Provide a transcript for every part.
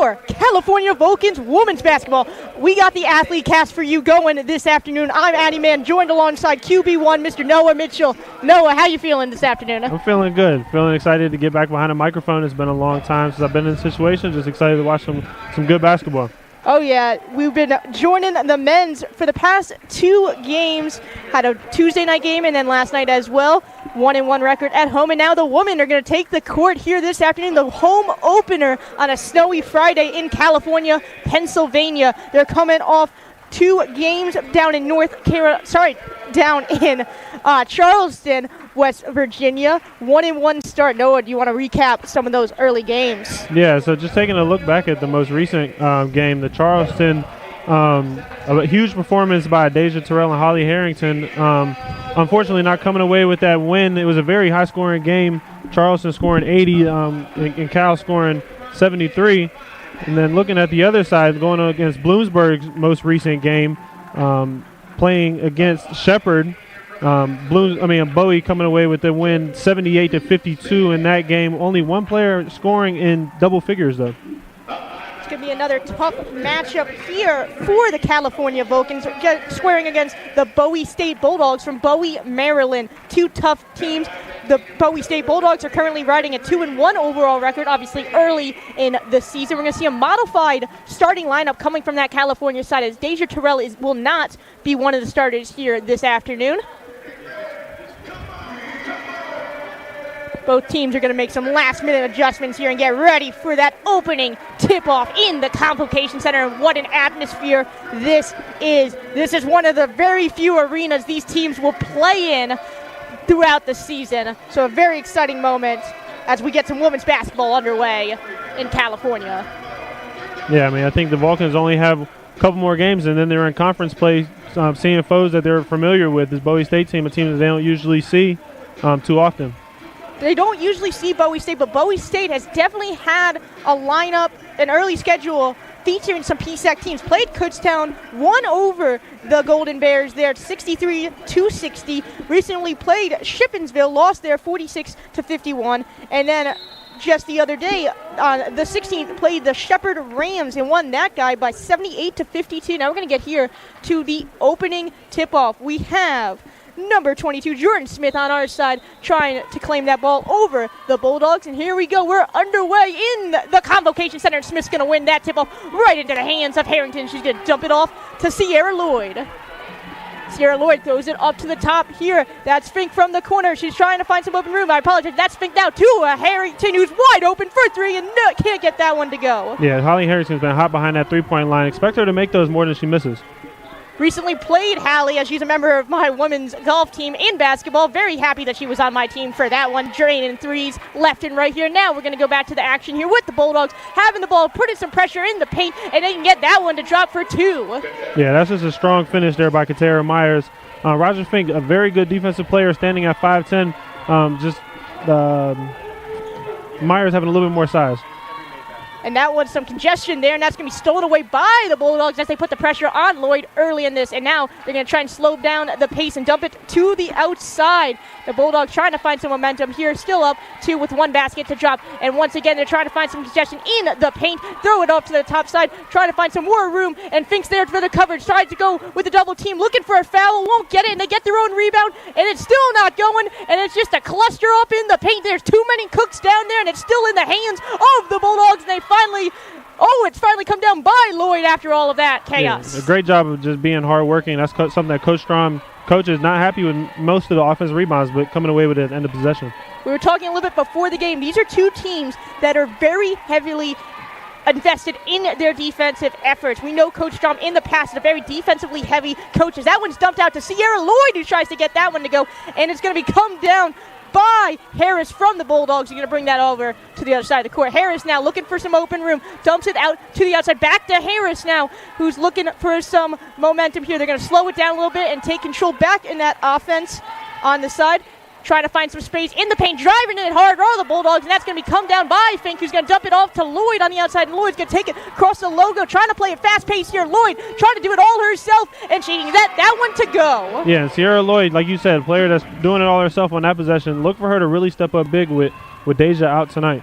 for California Vulcans women's basketball. We got the athlete cast for you going this afternoon. I'm Addie Mann, joined alongside QB1, Mr. Noah Mitchell. Noah, how you feeling this afternoon? I'm feeling good. Feeling excited to get back behind a microphone. It's been a long time since I've been in this situation. Just excited to watch some good basketball. Oh, yeah. We've been joining the men's for the past 2 games. Had a Tuesday night game and then last night as well. 1-1 record at home. And now the women are going to take the court here this afternoon. The home opener on a snowy Friday in California, Pennsylvania. They're coming off 2 games down in Charleston, West Virginia. 1-1 start. Noah, do you want to recap some of those early games? Yeah, so just taking a look back at the most recent game, the Charleston, a huge performance by Deja Terrell and Holly Harrington. Unfortunately, not coming away with that win. It was a very high-scoring game. Charleston scoring 80 and Cal scoring 73. And then looking at the other side, going against Bloomsburg's most recent game, playing against Shepherd. Bowie coming away with the win, 78-52 in that game. Only one player scoring in double figures, though. It's going to be another tough matchup here for the California Vulcans, squaring against the Bowie State Bulldogs from Bowie, Maryland. 2 tough teams. The Bowie State Bulldogs are currently riding a 2-1 overall record, obviously early in the season. We're going to see a modified starting lineup coming from that California side, as Deja Terrell will not be one of the starters here this afternoon. Both teams are going to make some last-minute adjustments here and get ready for that opening tip-off in the Convocation Center. And what an atmosphere this is. This is one of the very few arenas these teams will play in throughout the season. So a very exciting moment as we get some women's basketball underway in California. Yeah, I think the Vulcans only have a couple more games, and then they're in conference play, seeing foes that they're familiar with. This Bowie State team, a team that they don't usually see too often. They don't usually see Bowie State, but Bowie State has definitely had a lineup, an early schedule featuring some PSAC teams. Played Kutztown, won over the Golden Bears there, 63-60. Recently played Shippensville, lost there 46-51. And then just the other day, on the 16th, played the Shepherd Rams and won that guy by 78-52. Now we're going to get here to the opening tip-off. We have number 22, Jordan Smith on our side, trying to claim that ball over the Bulldogs. And here we go. We're underway in the Convocation Center. Smith's going to win that tip-off right into the hands of Harrington. She's going to dump it off to Sierra Lloyd. Sierra Lloyd throws it up to the top here. That's Fink from the corner. She's trying to find some open room. I apologize. That's Fink now to Harrington, who's wide open for 3 and can't get that one to go. Yeah, Holly Harrington's been hot behind that three-point line. Expect her to make those more than she misses. Recently played Hallie, as she's a member of my women's golf team in basketball. Very happy that she was on my team for that one. Draining threes left and right here. Now we're going to go back to the action here with the Bulldogs, having the ball, putting some pressure in the paint, and they can get that one to drop for 2. Yeah, that's just a strong finish there by Katera Myers. Roger Fink, a very good defensive player, standing at 5'10". Myers having a little bit more size. And that was some congestion there, and that's going to be stolen away by the Bulldogs as they put the pressure on Lloyd early in this. And now they're going to try and slow down the pace and dump it to the outside. The Bulldogs trying to find some momentum here, still up 2 with 1 basket to drop. And once again, they're trying to find some congestion in the paint, throw it up to the top side, trying to find some more room. And Fink's there for the coverage, tries to go with the double team, looking for a foul, won't get it, and they get their own rebound, and it's still not going, and it's just a cluster up in the paint. There's too many cooks down there, and it's still in the hands of the Bulldogs, and they it's finally come down by Lloyd after all of that chaos. Yeah, a great job of just being hard-working. That's something that Coach Strom, coach is not happy with most of the offensive rebounds, but coming away with it at the end of possession. We were talking a little bit before the game. These are 2 teams that are very heavily invested in their defensive efforts. We know Coach Strom in the past is a very defensively heavy coach. As that one's dumped out to Sierra Lloyd, who tries to get that one to go, and it's going to be come down by Harris from the Bulldogs. You're going to bring that over to the other side of the court. Harris now looking for some open room, dumps it out to the outside. Back to Harris now, who's looking for some momentum here. They're going to slow it down a little bit and take control back in that offense on the side. Trying to find some space in the paint, driving it hard are the Bulldogs, and that's going to be come down by Fink, who's going to dump it off to Lloyd on the outside, and Lloyd's going to take it across the logo, trying to play it fast pace here. Lloyd trying to do it all herself, and she can get that one to go. Yeah, Sierra Lloyd, like you said, a player that's doing it all herself on that possession. Look for her to really step up big with Deja out tonight.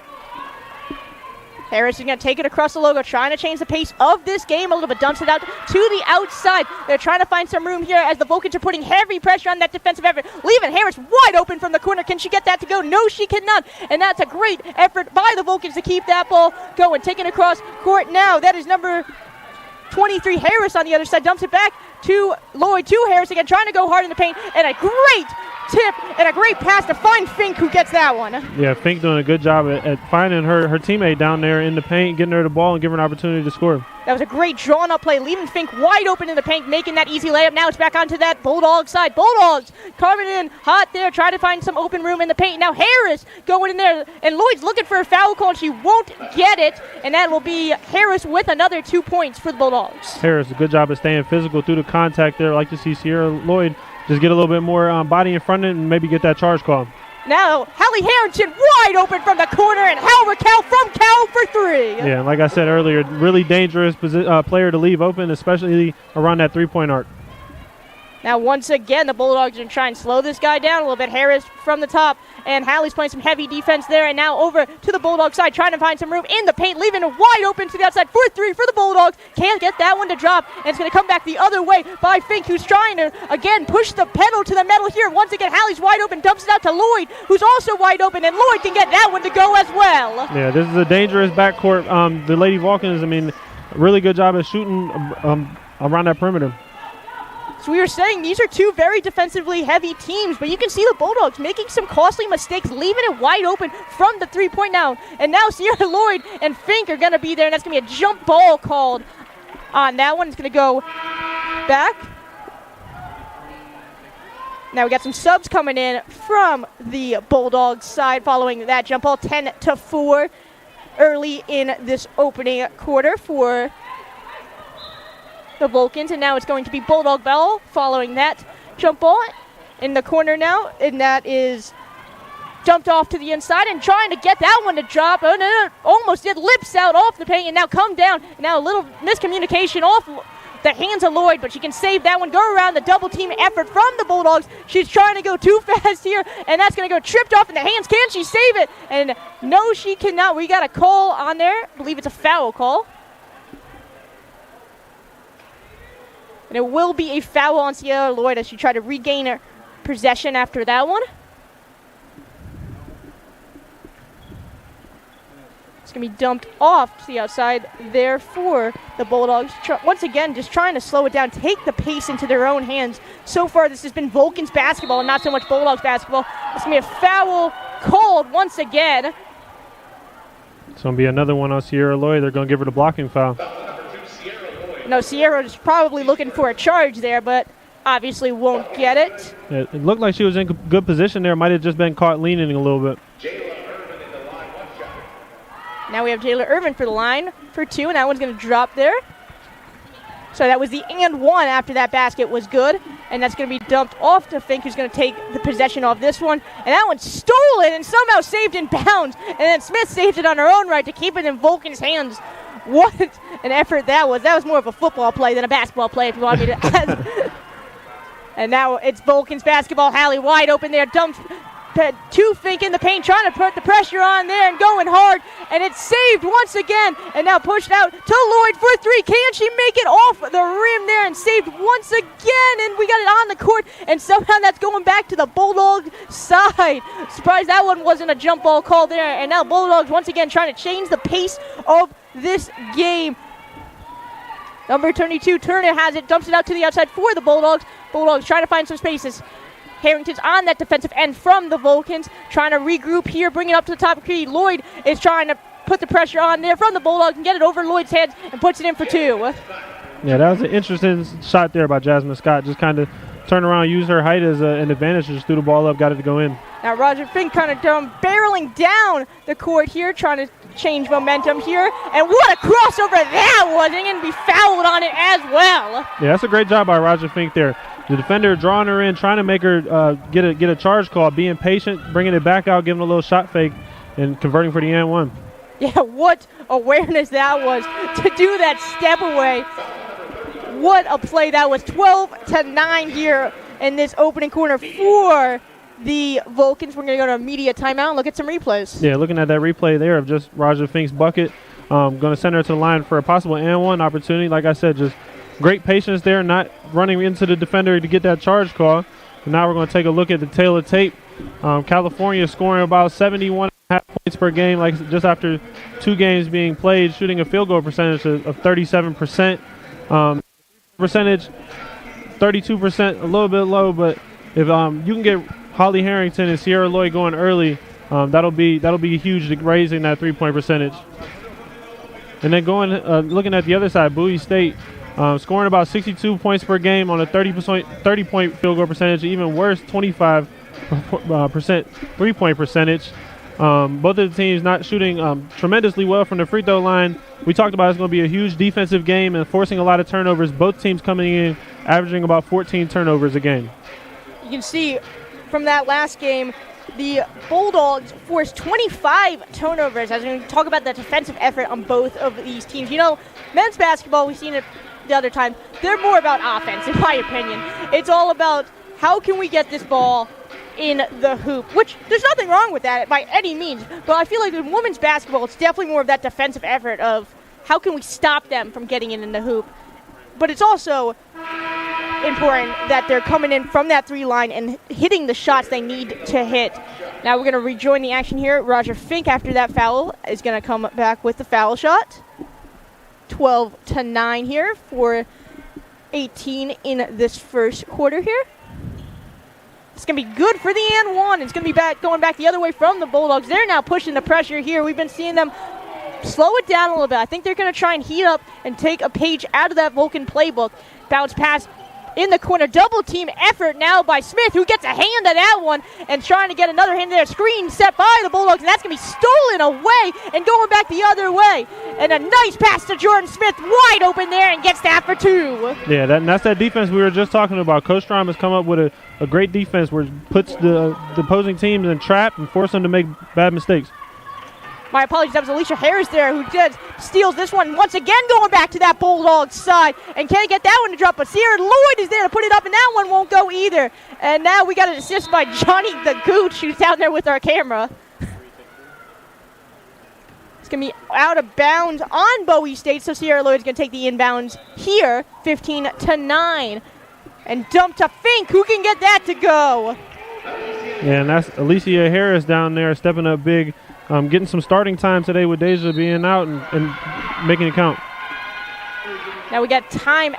Harris is going to take it across the logo, trying to change the pace of this game a little bit. Dumps it out to the outside. They're trying to find some room here as the Vulcans are putting heavy pressure on that defensive effort, leaving Harris wide open from the corner. Can she get that to go? No, she cannot. And that's a great effort by the Vulcans to keep that ball going. Taking across court now. That is number 23, Harris, on the other side. Dumps it back to Lloyd, to Harris again, trying to go hard in the paint. And a great tip and a great pass to find Fink, who gets that one. Yeah, Fink doing a good job at finding her teammate down there in the paint, getting her the ball and giving her an opportunity to score. That was a great drawn-up play, leaving Fink wide open in the paint, making that easy layup. Now it's back onto that Bulldog side. Bulldogs coming in hot there, trying to find some open room in the paint. Now Harris going in there, and Lloyd's looking for a foul call, and she won't get it, and that will be Harris with another 2 points for the Bulldogs. Harris, a good job of staying physical through the contact there. I'd like to see Sierra Lloyd just get a little bit more body in front of it and maybe get that charge call. Now, Hallie Harrington wide open from the corner, and Hal Raquel from Cal for three. Yeah, like I said earlier, really dangerous player to leave open, especially around that three-point arc. Now, once again, the Bulldogs are going to try and slow this guy down a little bit. Harris from the top, and Hallie's playing some heavy defense there. And now over to the Bulldog side, trying to find some room in the paint, leaving it wide open to the outside for three for the Bulldogs. Can't get that one to drop, and it's going to come back the other way by Fink, who's trying to, again, push the pedal to the metal here. Once again, Hallie's wide open, dumps it out to Lloyd, who's also wide open, and Lloyd can get that one to go as well. Yeah, this is a dangerous backcourt. The Lady Vulcans, I mean, really good job at shooting around that perimeter. So we were saying these are two very defensively heavy teams, but you can see the Bulldogs making some costly mistakes, leaving it wide open from the three-point now. And now Sierra Lloyd and Fink are going to be there, and that's going to be a jump ball called on that one. It's going to go back. Now we got some subs coming in from the Bulldogs side following that jump ball, 10-4 early in this opening quarter for the Vulcans, and now it's going to be Bulldog ball following that jump ball in the corner now, and that is dumped off to the inside and trying to get that one to drop. Oh, no, almost did, lips out off the paint and now come down. Now a little miscommunication off the hands of Lloyd, but she can save that one. Go around the double team effort from the Bulldogs. She's trying to go too fast here, and that's going to go tripped off in the hands. Can she save it? And no, she cannot. We got a call on there. I believe it's a foul call. And it will be a foul on Sierra Lloyd as she tried to regain her possession after that one. It's going to be dumped off to the outside there for the Bulldogs. Once again, just trying to slow it down, take the pace into their own hands. So far, this has been Vulcans basketball and not so much Bulldogs basketball. It's going to be a foul called once again. It's going to be another one on Sierra Lloyd. They're going to give her the blocking foul. No, Sierra is probably looking for a charge there, but obviously won't get it. Yeah, it looked like she was in good position there. Might have just been caught leaning a little bit. Now we have Jayla Irvin for the line for two, and that one's going to drop there. So that was the and one after that basket was good, and that's going to be dumped off to Fink, who's going to take the possession off this one. And that one stolen and somehow saved in bounds, and then Smith saved it on her own right to keep it in Vulcan's hands. What an effort that was. That was more of a football play than a basketball play, if you want me to ask. And now it's Vulcans basketball. Hallie wide open there, dumped to Fink in the paint, trying to put the pressure on there and going hard. And it's saved once again, and now pushed out to Lloyd for three. Can she make it off the rim there and saved once again? And we got it on the court, and somehow that's going back to the Bulldog side. Surprised that one wasn't a jump ball call there. And now Bulldogs once again trying to change the pace of this game. Number 22, Turner has it, dumps it out to the outside for the Bulldogs. Bulldogs trying to find some spaces. Harrington's on that defensive end from the Vulcans, trying to regroup here, bring it up to the top of the key. Lloyd is trying to put the pressure on there from the Bulldogs and get it over Lloyd's head and puts it in for two. Yeah, that was an interesting shot there by Jasmine Scott. Just kind of turn around, use her height as an advantage, just threw the ball up, got it to go in. Now Roger Fink kind of barreling down the court here, trying to change momentum here. And what a crossover that was, and going to be fouled on it as well. Yeah, that's a great job by Roger Fink there. The defender drawing her in, trying to make her get a charge call, being patient, bringing it back out, giving a little shot fake, and converting for the and one. Yeah, what awareness that was to do that step away. What a play that was. 12-9 here in this opening corner for the Vulcans. We're going to go to a media timeout and look at some replays. Yeah, looking at that replay there of just Roger Fink's bucket. Going to send her to the line for a possible and one opportunity. Like I said, just great patience there, not running into the defender to get that charge call. And now we're going to take a look at the tail of tape. California scoring about 71.5 points per game, like just after 2 games being played, shooting a field goal percentage of 37%. Percentage 32%, a little bit low, but if you can get Holly Harrington and Sierra Lloyd going early, that'll be huge to raising that 3-point percentage. And then looking at the other side, Bowie State scoring about 62 points per game on a 30-point field goal percentage, even worse, 25% 3-point percentage. Both of the teams not shooting tremendously well from the free throw line. We talked about it's going to be a huge defensive game and forcing a lot of turnovers. Both teams coming in averaging about 14 turnovers a game. You can see from that last game, the Bulldogs forced 25 turnovers. As we talk about the defensive effort on both of these teams. You know, men's basketball, we've seen it the other time, they're more about offense, in my opinion. It's all about how can we get this ball in the hoop, which there's nothing wrong with that by any means, but I feel like in women's basketball, it's definitely more of that defensive effort of how can we stop them from getting in the hoop. But it's also important that they're coming in from that 3 line and hitting the shots they need to hit. Now we're going to rejoin the action here. Roger Fink, after that foul, is going to come back with the foul shot. 12-9 here for 18 in this first quarter here. It's going to be good for the and one. It's going to be going back the other way from the Bulldogs. They're now pushing the pressure here. We've been seeing them slow it down a little bit. I think they're going to try and heat up and take a page out of that Vulcan playbook. Bounce pass in the corner. Double team effort now by Smith, who gets a hand at that one and trying to get another hand there. Screen set by the Bulldogs, and that's going to be stolen away and going back the other way. And a nice pass to Jordan Smith, wide open there, and gets that for 2. Yeah, that's that defense we were just talking about. Coach Strom has come up with a great defense where it puts the opposing teams in trap and force them to make bad mistakes. My apologies, that was Alicia Harris there who steals this one. Once again going back to that Bulldogs side and can't get that one to drop, but Sierra Lloyd is there to put it up, and that one won't go either. And now we got an assist by Johnny the Gooch, who's down there with our camera. It's going to be out of bounds on Bowie State, so Sierra Lloyd's going to take the inbounds here, 15-9. And dump to Fink, who can get that to go? Yeah, and that's Alicia Harris down there stepping up big. Getting some starting time today with Deja being out and making it count. Now we got time.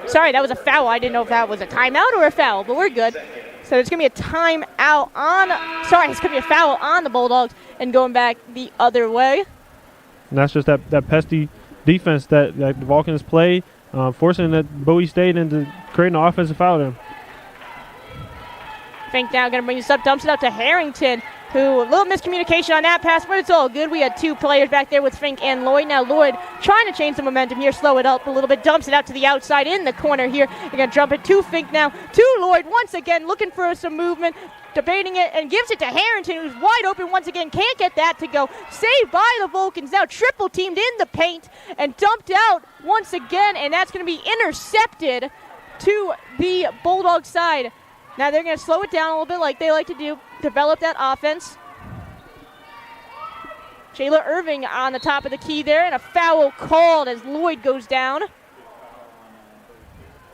Sorry, that was a foul. I didn't know if that was a timeout or a foul, but we're good. So it's going to be a timeout it's going to be a foul on the Bulldogs and going back the other way. And that's just that pesky defense that the Vulcans play, forcing that Bowie State into creating an offensive foul there. Fink now going to bring this up, dumps it out to Harrington, who a little miscommunication on that pass, but it's all good. We had 2 players back there with Fink and Lloyd. Now Lloyd trying to change the momentum here, slow it up a little bit, dumps it out to the outside in the corner here. They're going to jump it to Fink now, to Lloyd once again, looking for some movement, debating it, and gives it to Harrington, who's wide open once again, can't get that to go. Saved by the Vulcans, now triple teamed in the paint and dumped out once again, and that's going to be intercepted to the Bulldog side. Now they're going to slow it down a little bit like they like to do, develop that offense. Jayla Irving on the top of the key there, and a foul called as Lloyd goes down.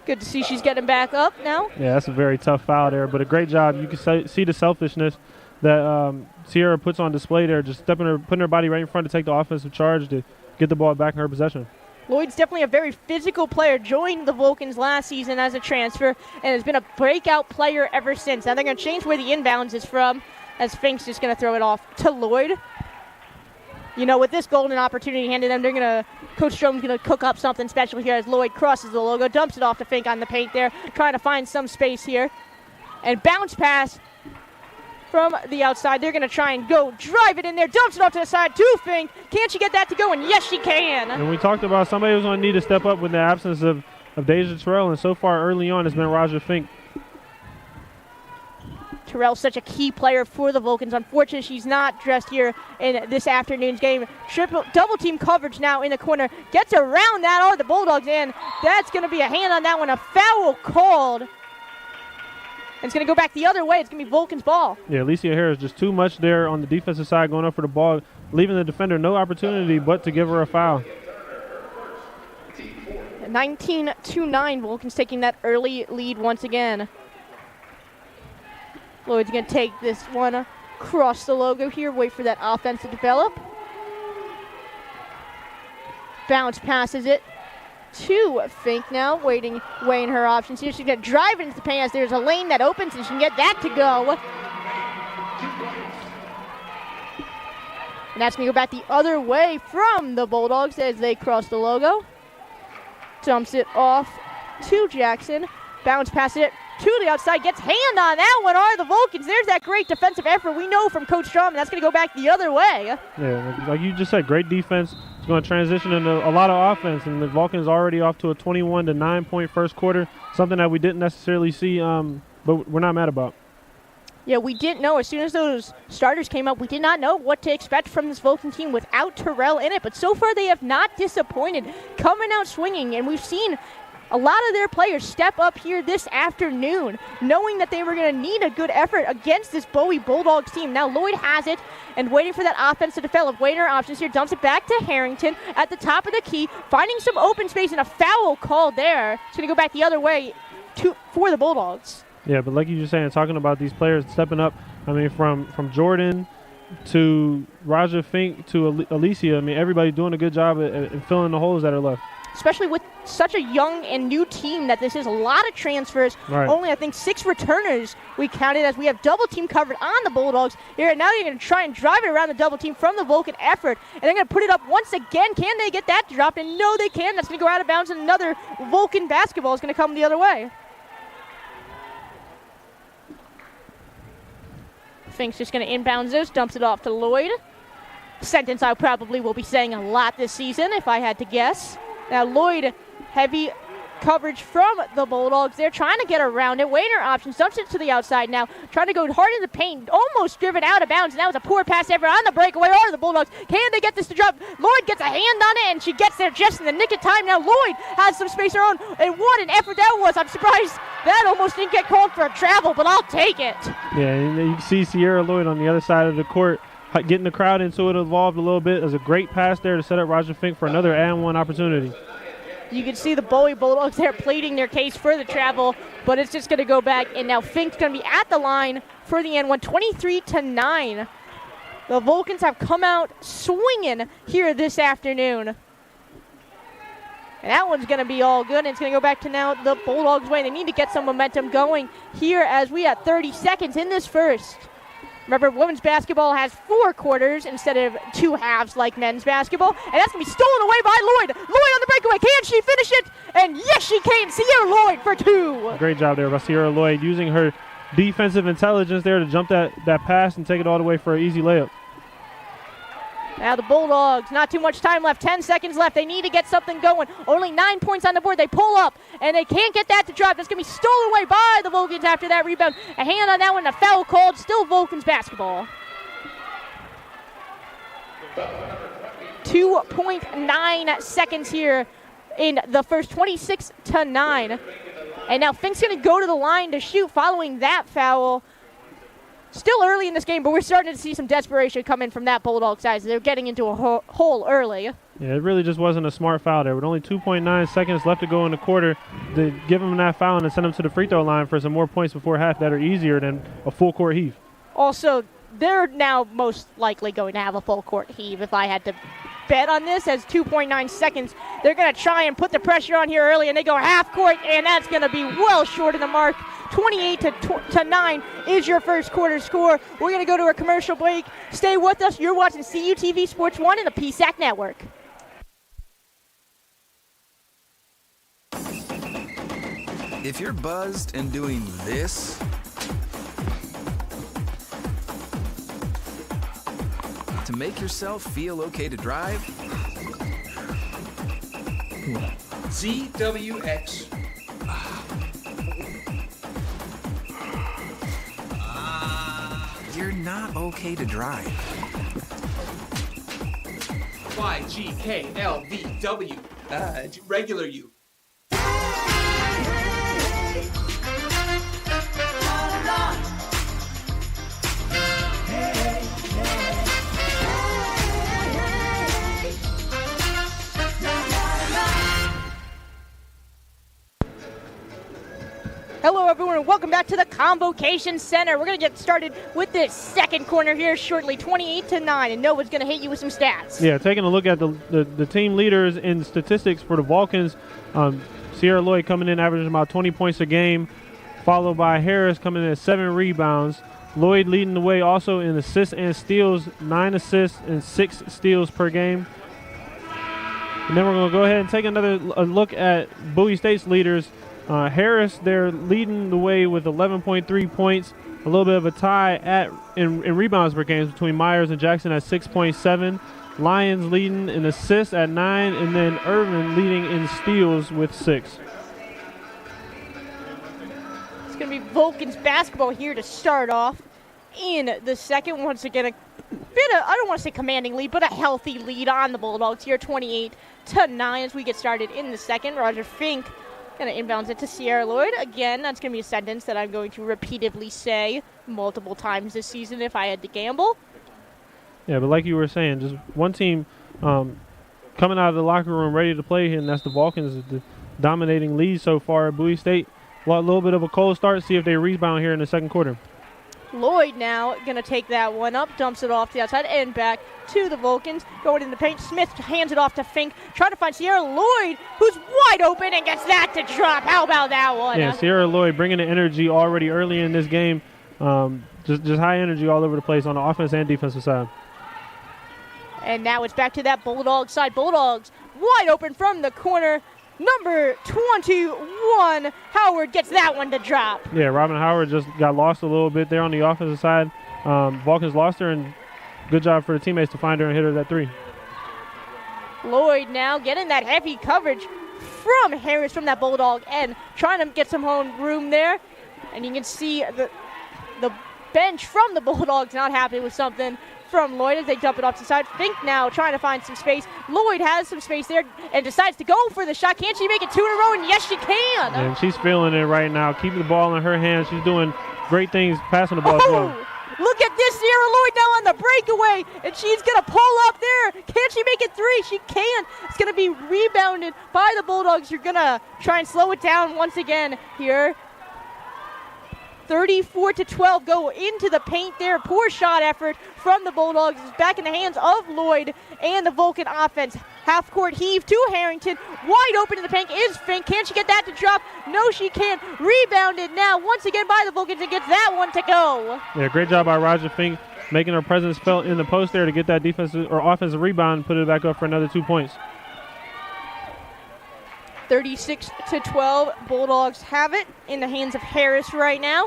Good to see she's getting back up now. Yeah, that's a very tough foul there, but a great job. You can see the selfishness that Sierra puts on display there, just putting her body right in front to take the offensive charge to get the ball back in her possession. Lloyd's definitely a very physical player, joined the Vulcans last season as a transfer, and has been a breakout player ever since. Now they're going to change where the inbounds is from, as Fink's just going to throw it off to Lloyd. You know, with this golden opportunity handed them, Coach Strom's going to cook up something special here as Lloyd crosses the logo, dumps it off to Fink on the paint there, trying to find some space here. And bounce pass from the outside. They're going to try and go drive it in there, dumps it off to the side to Fink. Can she get that to go? And yes, she can. And we talked about somebody who's going to need to step up with the absence of Deja Terrell, and so far early on it's been Raja Fink. Terrell's such a key player for the Vulcans. Unfortunately, she's not dressed here in this afternoon's game. Double team coverage now in the corner. Gets around that, all the Bulldogs in. That's going to be a hand on that one. A foul called And it's going to go back the other way. It's going to be Vulcan's ball. Yeah, Alicia Harris just too much there on the defensive side going up for the ball, leaving the defender no opportunity but to give her a foul. 19-9, Vulcan's taking that early lead once again. Lloyd's going to take this one across the logo here, wait for that offense to develop. Bounce passes it to Fink now, weighing her options here. She's going to drive into the paint as there's a lane that opens and she can get that to go. And that's going to go back the other way from the Bulldogs as they cross the logo. Dumps it off to Jackson. Bounce passes it to the outside. Gets hand on that one are the Vulcans. There's that great defensive effort we know from Coach Strom. That's going to go back the other way. Yeah, like you just said, great defense. It's going to transition into a lot of offense, and the Vulcans already off to a 21-9 point first quarter, something that we didn't necessarily see, but we're not mad about. Yeah, we didn't know. As soon as those starters came up, we did not know what to expect from this Vulcan team without Terrell in it. But so far, they have not disappointed, coming out swinging. And we've seen a lot of their players step up here this afternoon, knowing that they were going to need a good effort against this Bowie Bulldogs team. Now Lloyd has it and waiting for that offense to develop. Waiting her options here, dumps it back to Harrington at the top of the key, finding some open space and a foul called there. It's going to go back the other way for the Bulldogs. Yeah, but like you were saying, talking about these players stepping up, I mean, from Jordan to Raja Fink to Alicia, I mean, everybody doing a good job at filling the holes that are left. Especially with such a young and new team that this is a lot of transfers. Right. Only, I think, 6 returners we counted as we have double team covered on the Bulldogs. Here, now you're going to try and drive it around the double team from the Vulcan effort. And they're going to put it up once again. Can they get that dropped? And no, they can. That's going to go out of bounds, and another Vulcan basketball is going to come the other way. Fink's just going to inbounds this, dumps it off to Lloyd. Sentence I probably will be saying a lot this season if I had to guess. Now Lloyd, heavy coverage from the Bulldogs. They're trying to get around it. Wainer options, dumps it to the outside now. Trying to go hard in the paint, almost driven out of bounds. And that was a poor pass ever on the breakaway. Are the Bulldogs? Can they get this to drop? Lloyd gets a hand on it, and she gets there just in the nick of time. Now Lloyd has some space of her own, and what an effort that was. I'm surprised that almost didn't get called for a travel, but I'll take it. Yeah, and you can see Sierra Lloyd on the other side of the court getting the crowd into it, involved a little bit. There's a great pass there to set up Roger Fink for another and-one opportunity. You can see the Bowie Bulldogs there pleading their case for the travel, but it's just going to go back, and now Fink's going to be at the line for the end one, 23-9. The Vulcans have come out swinging here this afternoon. And that one's going to be all good, and it's going to go back to now the Bulldogs' way. They need to get some momentum going here as we have 30 seconds in this first. Remember, women's basketball has 4 quarters instead of 2 halves like men's basketball. And that's going to be stolen away by Lloyd. Lloyd on the breakaway. Can she finish it? And yes, she can. Sierra Lloyd for 2. Great job there by Sierra Lloyd, using her defensive intelligence there to jump that pass and take it all the way for an easy layup. Now the Bulldogs, not too much time left, 10 seconds left. They need to get something going. Only 9 points on the board. They pull up, and they can't get that to drop. That's going to be stolen away by the Vulcans after that rebound. A hand on that one, a foul called. Still Vulcans basketball. 2.9 seconds here in the first, 26-9. And now Fink's going to go to the line to shoot following that foul. Still early in this game, but we're starting to see some desperation come in from that Bulldog side. They're getting into a hole early. Yeah, it really just wasn't a smart foul there. With only 2.9 seconds left to go in the quarter, to give them that foul and then send them to the free throw line for some more points before half that are easier than a full court heave. Also, they're now most likely going to have a full court heave if I had to bet on this, as 2.9 seconds. They're going to try and put the pressure on here early, and they go half court, and that's going to be well short of the mark. 28-9 is your first quarter score. We're going to go to a commercial break. Stay with us. You're watching CUTV Sports 1 and the PSAC Network. If you're buzzed and doing this, to make yourself feel okay to drive, ZWX. you're not okay to drive. YGKLVW. Regular you. Hello, everyone, and welcome back to the Convocation Center. We're going to get started with this second corner here shortly, 28-9, and Noah's going to hit you with some stats. Yeah, taking a look at the team leaders in statistics for the Vulcans, Sierra Lloyd coming in averaging about 20 points a game, followed by Harris coming in at 7 rebounds. Lloyd leading the way also in assists and steals, 9 assists and 6 steals per game. And then we're going to go ahead and take another look at Bowie State's leaders. Harris, they're leading the way with 11.3 points, a little bit of a tie in rebounds per game between Myers and Jackson at 6.7. Lyons leading in assists at 9, and then Irvin leading in steals with 6. It's going to be Vulcans basketball here to start off in the second. Once again, a bit of, I don't want to say commanding lead, but a healthy lead on the Bulldogs here, 28-9 as we get started in the second. Roger Fink going to inbounds it to Sierra Lloyd. Again, that's going to be a sentence that I'm going to repeatedly say multiple times this season if I had to gamble. Yeah, but like you were saying, just one team coming out of the locker room ready to play here, and that's the Vulcans, the dominating lead so far at Bowie State. A little bit of a cold start, see if they rebound here in the second quarter. Lloyd now going to take that one up, dumps it off the outside and back to the Vulcans. Going in the paint, Smith hands it off to Fink, trying to find Sierra Lloyd, who's wide open and gets that to drop. How about that one? Yeah, Sierra Lloyd bringing the energy already early in this game. Just high energy all over the place on the offense and defensive side. And now it's back to that Bulldog side. Bulldogs wide open from the corner. Number 21, Howard gets that one to drop. Yeah, Robin Howard just got lost a little bit there on the offensive side. Vulcans lost her, and good job for the teammates to find her and hit her that 3. Lloyd now getting that heavy coverage from Harris from that Bulldog end, trying to get some home room there. And you can see the bench from the Bulldogs not happy with something from Lloyd as they dump it off to the side. Fink now trying to find some space. Lloyd has some space there and decides to go for the shot. Can she make it 2 in a row? And yes, she can. And she's feeling it right now, keeping the ball in her hands. She's doing great things passing the ball as well. Look at this, Sierra Lloyd now on the breakaway, and she's going to pull up there. Can she make it 3? She can. It's going to be rebounded by the Bulldogs. You're going to try and slow it down once again here. 34-12 go into the paint there. Poor shot effort from the Bulldogs. It's back in the hands of Lloyd and the Vulcan offense. Half court heave to Harrington. Wide open in the paint is Fink. Can she get that to drop? No, she can't. Rebounded now once again by the Vulcans and gets that one to go. Yeah, great job by Roger Fink making her presence felt in the post there to get that defensive or offensive rebound and put it back up for another 2 points. 36-12, Bulldogs have it in the hands of Harris right now.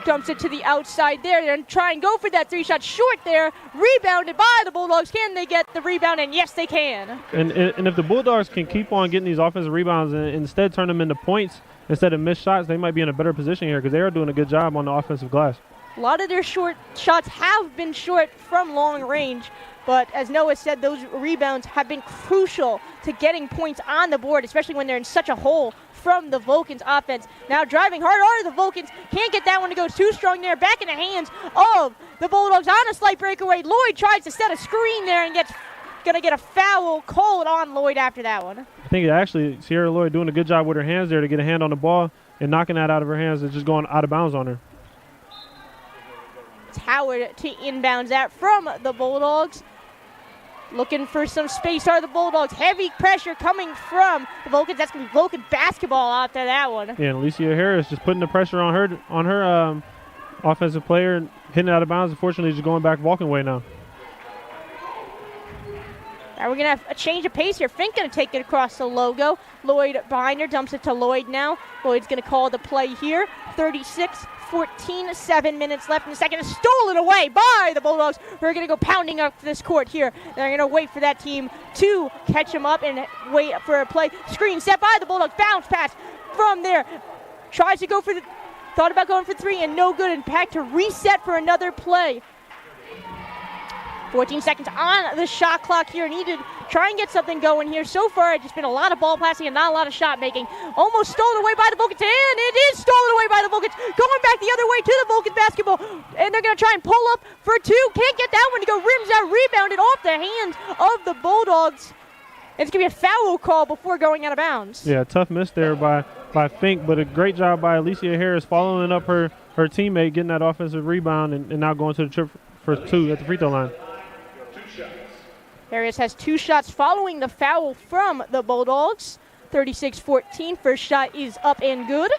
Dumps it to the outside there and try and go for that 3-shot short there. Rebounded by the Bulldogs. Can they get the rebound? And yes, they can. And if the Bulldogs can keep on getting these offensive rebounds and instead turn them into points instead of missed shots, they might be in a better position here because they are doing a good job on the offensive glass. A lot of their short shots have been short from long range. But as Noah said, those rebounds have been crucial to getting points on the board, especially when they're in such a hole from the Vulcans offense. Now driving hard are the Vulcans. Can't get that one to go too strong there. Back in the hands of the Bulldogs on a slight breakaway. Lloyd tries to set a screen there and going to get a foul called on Lloyd after that one. I think actually Sierra Lloyd doing a good job with her hands there to get a hand on the ball and knocking that out of her hands and just going out of bounds on her. It's Howard to inbounds that from the Bulldogs. Looking for some space are the Bulldogs. Heavy pressure coming from the Vulcans. That's going to be Vulcan basketball after that one. Yeah, and Alicia Harris just putting the pressure on her offensive player and hitting it out of bounds. Unfortunately, just going back Vulcan way now. Now we're going to have a change of pace here. Fink going to take it across the logo. Lloyd behind her, dumps it to Lloyd now. Lloyd's going to call the play here. 36-14, 7 minutes left in the second. It's stolen away by the Bulldogs, who are going to go pounding up this court here. They're going to wait for that team to catch them up and wait for a play. Screen set by the Bulldogs. Bounce pass from there. Tries to go for thought about going for 3 and no good. And back to reset for another play. 14 seconds on the shot clock here. Need to try and get something going here. So far, it's just been a lot of ball passing and not a lot of shot making. Almost stolen away by the Vulcans, and it is stolen away by the Vulcans. Going back the other way to the Vulcans basketball, and they're going to try and pull up for 2. Can't get that one to go. Rims out, rebounded off the hands of the Bulldogs. It's going to be a foul call before going out of bounds. Yeah, tough miss there by by Fink, but a great job by Alicia Harris following up her teammate, getting that offensive rebound, and now going to the trip for 2 at the free throw line. Harris has 2 shots following the foul from the Bulldogs. 36-14. First shot is up and good.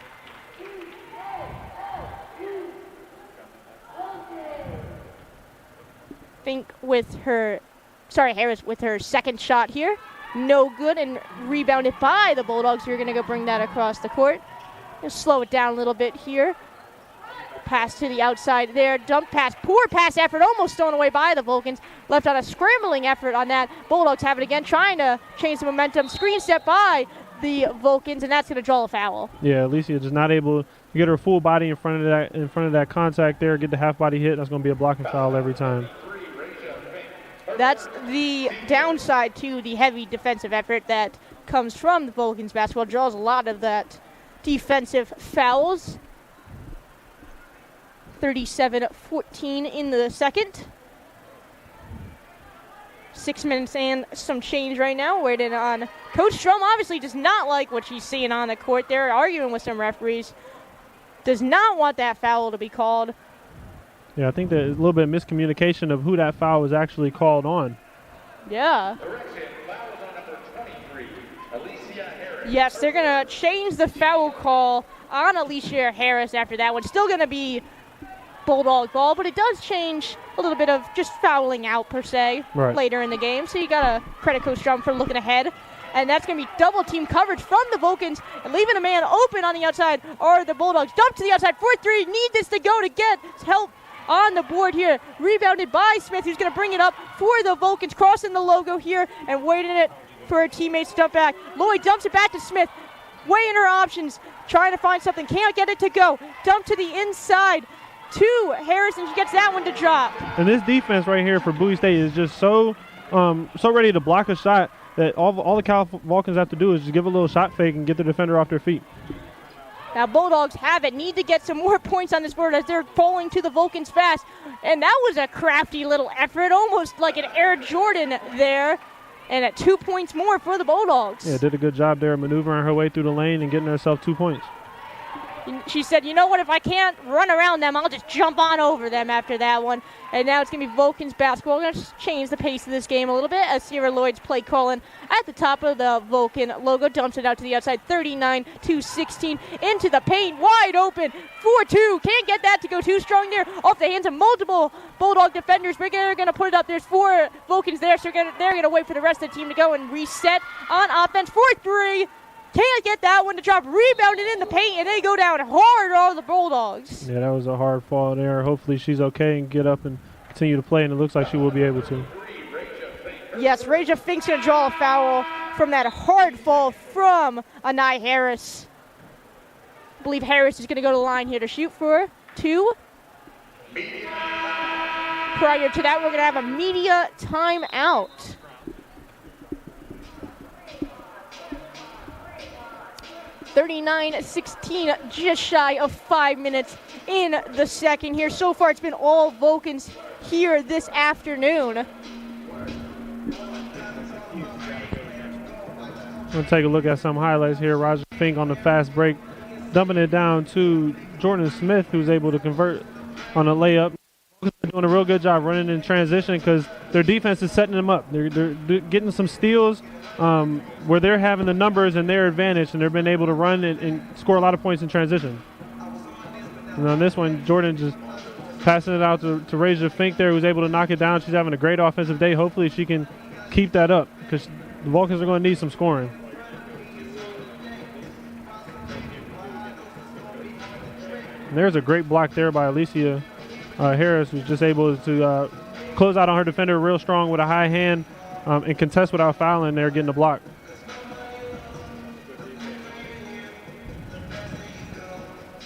Harris with her second shot here. No good, and rebounded by the Bulldogs. Who are going to go bring that across the court. Just slow it down a little bit here. Pass to the outside there. Dump pass. Poor pass effort. Almost stolen away by the Vulcans. Left on a scrambling effort on that. Bulldogs have it again. Trying to change the momentum. Screen step by the Vulcans, and that's going to draw a foul. Yeah, Alicia just not able to get her full body in front of that contact there. Get the half body hit. That's going to be a blocking foul every time. That's the downside to the heavy defensive effort that comes from the Vulcans basketball. Draws a lot of that defensive fouls. 37-14 in the second. 6 minutes and some change right now. Waiting on Coach Strum. Obviously does not like what she's seeing on the court there. Arguing with some referees. Does not want that foul to be called. Yeah, I think there's a little bit of miscommunication of who that foul was actually called on. Yeah. Yes, they're going to change the foul call on Alicia Harris after that one. Still going to be Bulldog ball, but it does change a little bit of just fouling out per se later in the game. So you got to credit Coach Strum for looking ahead. And that's going to be double team coverage from the Vulcans, and leaving a man open on the outside are the Bulldogs. Dump to the outside for 3. Need this to go to get help on the board here. Rebounded by Smith, who's going to bring it up for the Vulcans, crossing the logo here and waiting it for her teammates to dump back. Lloyd dumps it back to Smith, weighing her options, trying to find something. Can't get it to go. Dump to the inside to Harrison. She gets that one to drop. And this defense right here for Bowie State is just so ready to block a shot that all the Cal Vulcans have to do is just give a little shot fake and get the defender off their feet. Now Bulldogs have it, need to get some more points on this board as they're falling to the Vulcans fast. And that was a crafty little effort, almost like an Air Jordan there. And at 2 points more for the Bulldogs. Yeah, did a good job there maneuvering her way through the lane and getting herself 2 points. She said, you know what, if I can't run around them, I'll just jump on over them after that one. And now it's going to be Vulcans basketball. We're going to change the pace of this game a little bit as Sierra Lloyd's play calling at the top of the Vulcan logo. Dumps it out to the outside, 39-16 into the paint, wide open, 4-2. Can't get that to go too strong there. Off the hands of multiple Bulldog defenders. But they're going to put it up. There's 4 Vulcans there, so they're going to wait for the rest of the team to go and reset on offense. 4-3. Can't get that one to drop. Rebounded in the paint, and they go down hard on the Bulldogs. Yeah, that was a hard fall there. Hopefully she's okay and get up and continue to play, and it looks like she will be able to. Yes, Raja Fink's going to draw a foul from that hard fall from Anai Harris. I believe Harris is going to go to the line here to shoot for 2. Prior to that, we're going to have a media timeout. (39-16), just shy of 5 minutes in the second here. So far, it's been all Vulcans here this afternoon. We'll take a look at some highlights here. Raja Fink on the fast break, dumping it down to Jordan Smith, who's able to convert on a layup. They're doing a real good job running in transition because their defense is setting them up. They're getting some steals where they're having the numbers and their advantage, and they've been able to run and score a lot of points in transition. And on this one, Jordan just passing it out to Raja Fink there, who's able to knock it down. She's having a great offensive day. Hopefully she can keep that up because the Vulcans are going to need some scoring. And there's a great block there by Alicia Harris, who's just able to close out on her defender real strong with a high hand and contest without fouling there, getting the block.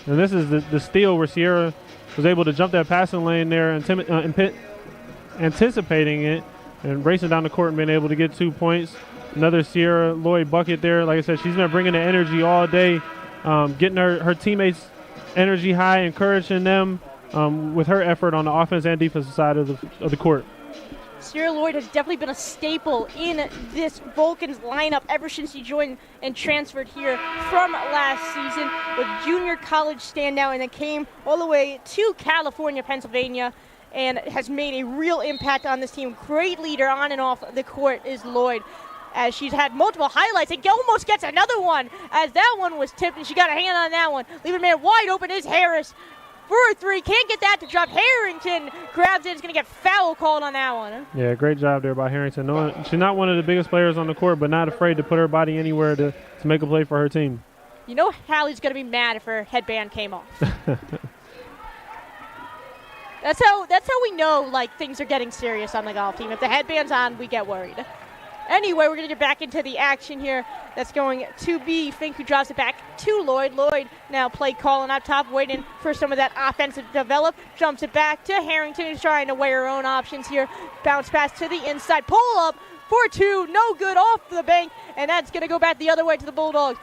And this is the steal where Sierra was able to jump that passing lane there, anticipating it and racing down the court and being able to get 2 points. Another Sierra Lloyd bucket there. Like I said, she's been bringing the energy all day, getting her teammates' energy high, encouraging them with her effort on the offense and defensive side of the court. Sierra Lloyd has definitely been a staple in this Vulcans lineup ever since he joined and transferred here from last season with junior college standout, and then came all the way to California, Pennsylvania, and has made a real impact on this team. Great leader on and off the court is Lloyd, as she's had multiple highlights and almost gets another one, as that one was tipped and she got a hand on that one. Leaving man wide open is Harris for a three. Can't get that to drop. Harrington grabs it. Is going to get foul called on that one. Yeah, great job there by Harrington. She's not one of the biggest players on the court, but not afraid to put her body anywhere to make a play for her team. You know Hallie's going to be mad if her headband came off. That's how we know, like, things are getting serious on the golf team. If the headband's on, we get worried. Anyway, we're going to get back into the action here. That's going to be Fink, who drops it back to Lloyd. Lloyd now play calling up top, waiting for some of that offensive develop. Jumps it back to Harrington, who's trying to weigh her own options here. Bounce pass to the inside. Pull up for two. No good off the bank. And that's going to go back the other way to the Bulldogs.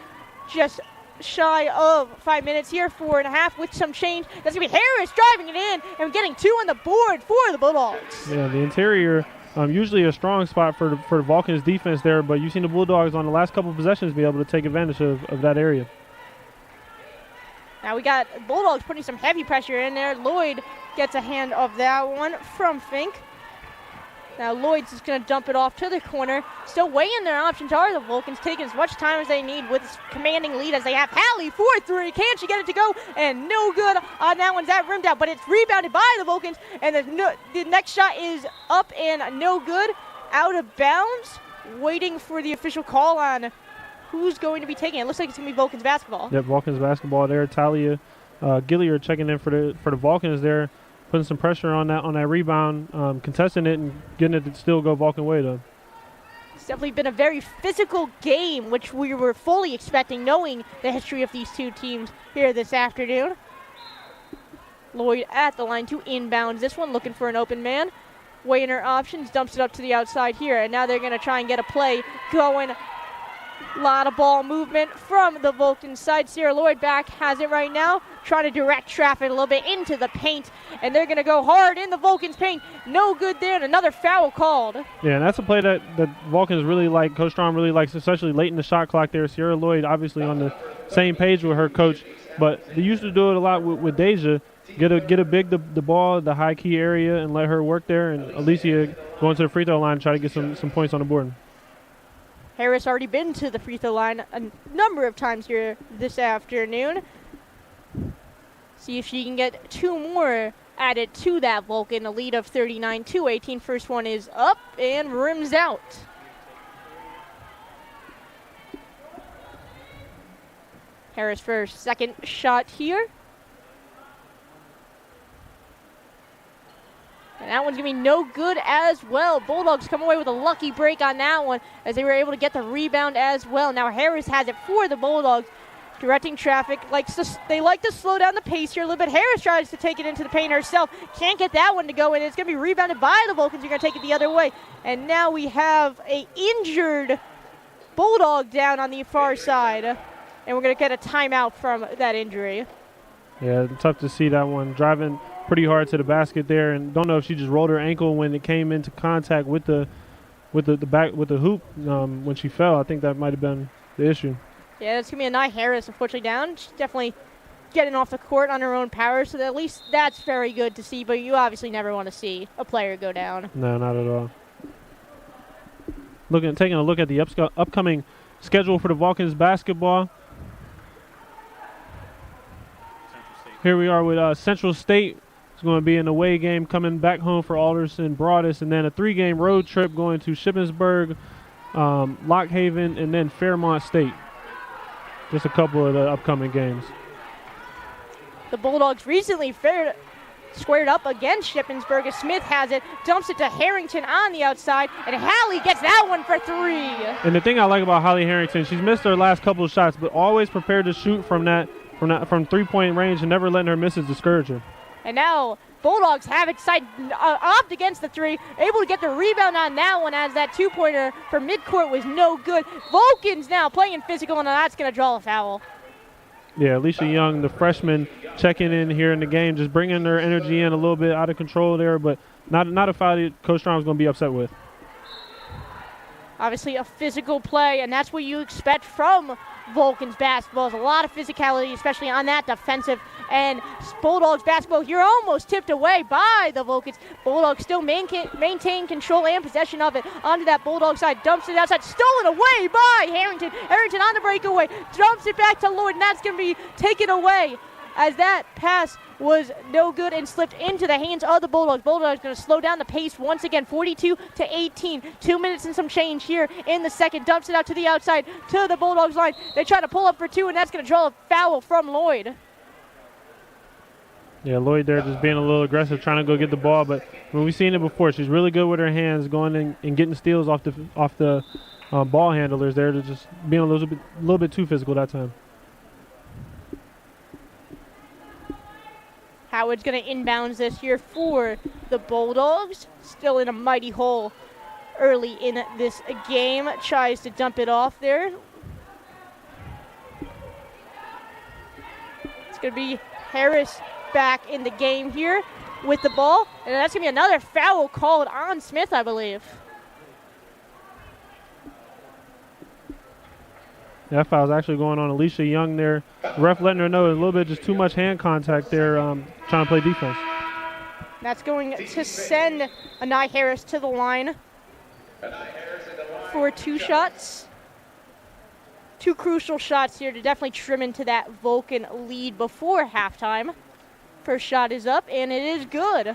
Just shy of 5 minutes here, 4.5 with some change. That's going to be Harris driving it in and getting two on the board for the Bulldogs. Yeah, the interior. Usually a strong spot for the Vulcans defense there, but you've seen the Bulldogs on the last couple of possessions be able to take advantage of that area. Now we got Bulldogs putting some heavy pressure in there. Lloyd gets a hand of that one from Fink. Now Lloyd's just going to dump it off to the corner. Still weighing their options are the Vulcans, taking as much time as they need with this commanding lead as they have. Hallie for three. Can she get it to go? And no good on that one. That rimmed out, but it's rebounded by the Vulcans. And the next shot is up and no good. Out of bounds. Waiting for the official call on who's going to be taking it. Looks like it's going to be Vulcans basketball. Yep, Vulcans basketball there. Talia Gilliard checking in for the Vulcans there. Putting some pressure on that rebound, contesting it and getting it to still go Vulcan way though. It's definitely been a very physical game, which we were fully expecting, knowing the history of these two teams here this afternoon. Lloyd at the line to inbounds. This one looking for an open man. Weighing her options, dumps it up to the outside here, and now they're going to try and get a play going. A lot of ball movement from the Vulcan side. Sierra Lloyd back has it right now, trying to direct traffic a little bit into the paint, and they're going to go hard in the Vulcans' paint. No good there, and another foul called. Yeah, and that's a play that Vulcans really like, Coach Strong really likes, especially late in the shot clock there. Sierra Lloyd obviously on the same page with her coach, but they used to do it a lot with Deja. Get a big the ball, the high key area, and let her work there, and Alicia going to the free throw line, try to get some points on the board. Harris already been to the free throw line a number of times here this afternoon. See if she can get two more added to that Vulcan. A lead of 39-18. First one is up and rims out. Harris for her second shot here. And that one's going to be no good as well. Bulldogs come away with a lucky break on that one as they were able to get the rebound as well. Now Harris has it for the Bulldogs, directing traffic. They like to slow down the pace here a little bit. Harris tries to take it into the paint herself. Can't get that one to go, and it's going to be rebounded by the Vulcans. You're going to take it the other way. And now we have a injured Bulldog down on the far side. And we're going to get a timeout from that injury. Yeah, tough to see that one. Driving pretty hard to the basket there, and don't know if she just rolled her ankle when it came into contact with the hoop when she fell. I think that might have been the issue. Yeah, it's gonna be a Nye Harris unfortunately down. She's definitely getting off the court on her own power, so at least that's very good to see. But you obviously never want to see a player go down. No, not at all. Taking a look at the upcoming schedule for the Vulcans basketball. Here we are with Central State. It's going to be an away game coming back home for Alderson Broadus, and then a 3-game road trip going to Shippensburg, Lock Haven, and then Fairmont State. Just a couple of the upcoming games. The Bulldogs recently squared up against Shippensburg as Smith has it, dumps it to Harrington on the outside, and Hallie gets that one for three. And the thing I like about Holly Harrington, she's missed her last couple of shots, but always prepared to shoot from 3-point range and never letting her misses discourage her. And now Bulldogs have it opt against the three, able to get the rebound on that one as that two-pointer from midcourt was no good. Vulcans now playing physical, and that's going to draw a foul. Yeah, Alicia Young, the freshman, checking in here in the game, just bringing her energy in a little bit out of control there, but not a foul that Coach Strong was going to be upset with. Obviously a physical play, and that's what you expect from Vulcans basketball. There's a lot of physicality, especially on that defensive end. Bulldogs basketball here almost tipped away by the Vulcans. Bulldogs still maintain control and possession of it. Onto that Bulldog side, dumps it outside, stolen away by Harrington. Harrington on the breakaway, dumps it back to Lloyd, and that's going to be taken away as that pass was no good and slipped into the hands of the Bulldogs. Bulldogs going to slow down the pace once again, 42-18. 2 minutes and some change here in the second. Dumps it out to the outside to the Bulldogs line. They try to pull up for two, and that's going to draw a foul from Lloyd. Yeah, Lloyd there just being a little aggressive, trying to go get the ball. But when we've seen it before, she's really good with her hands, going in and getting steals off the ball handlers there, to just being a little bit too physical that time. Howard's going to inbounds this here for the Bulldogs. Still in a mighty hole early in this game. Tries to dump it off there. It's going to be Harris back in the game here with the ball. And that's going to be another foul called on Smith, I believe. That foul's actually going on Alicia Young there. Ref letting her know a little bit just too much hand contact there, trying to play defense. That's going to send Anai Harris to the line for 2 shots. 2 crucial shots here to definitely trim into that Vulcan lead before halftime. First shot is up, and it is good.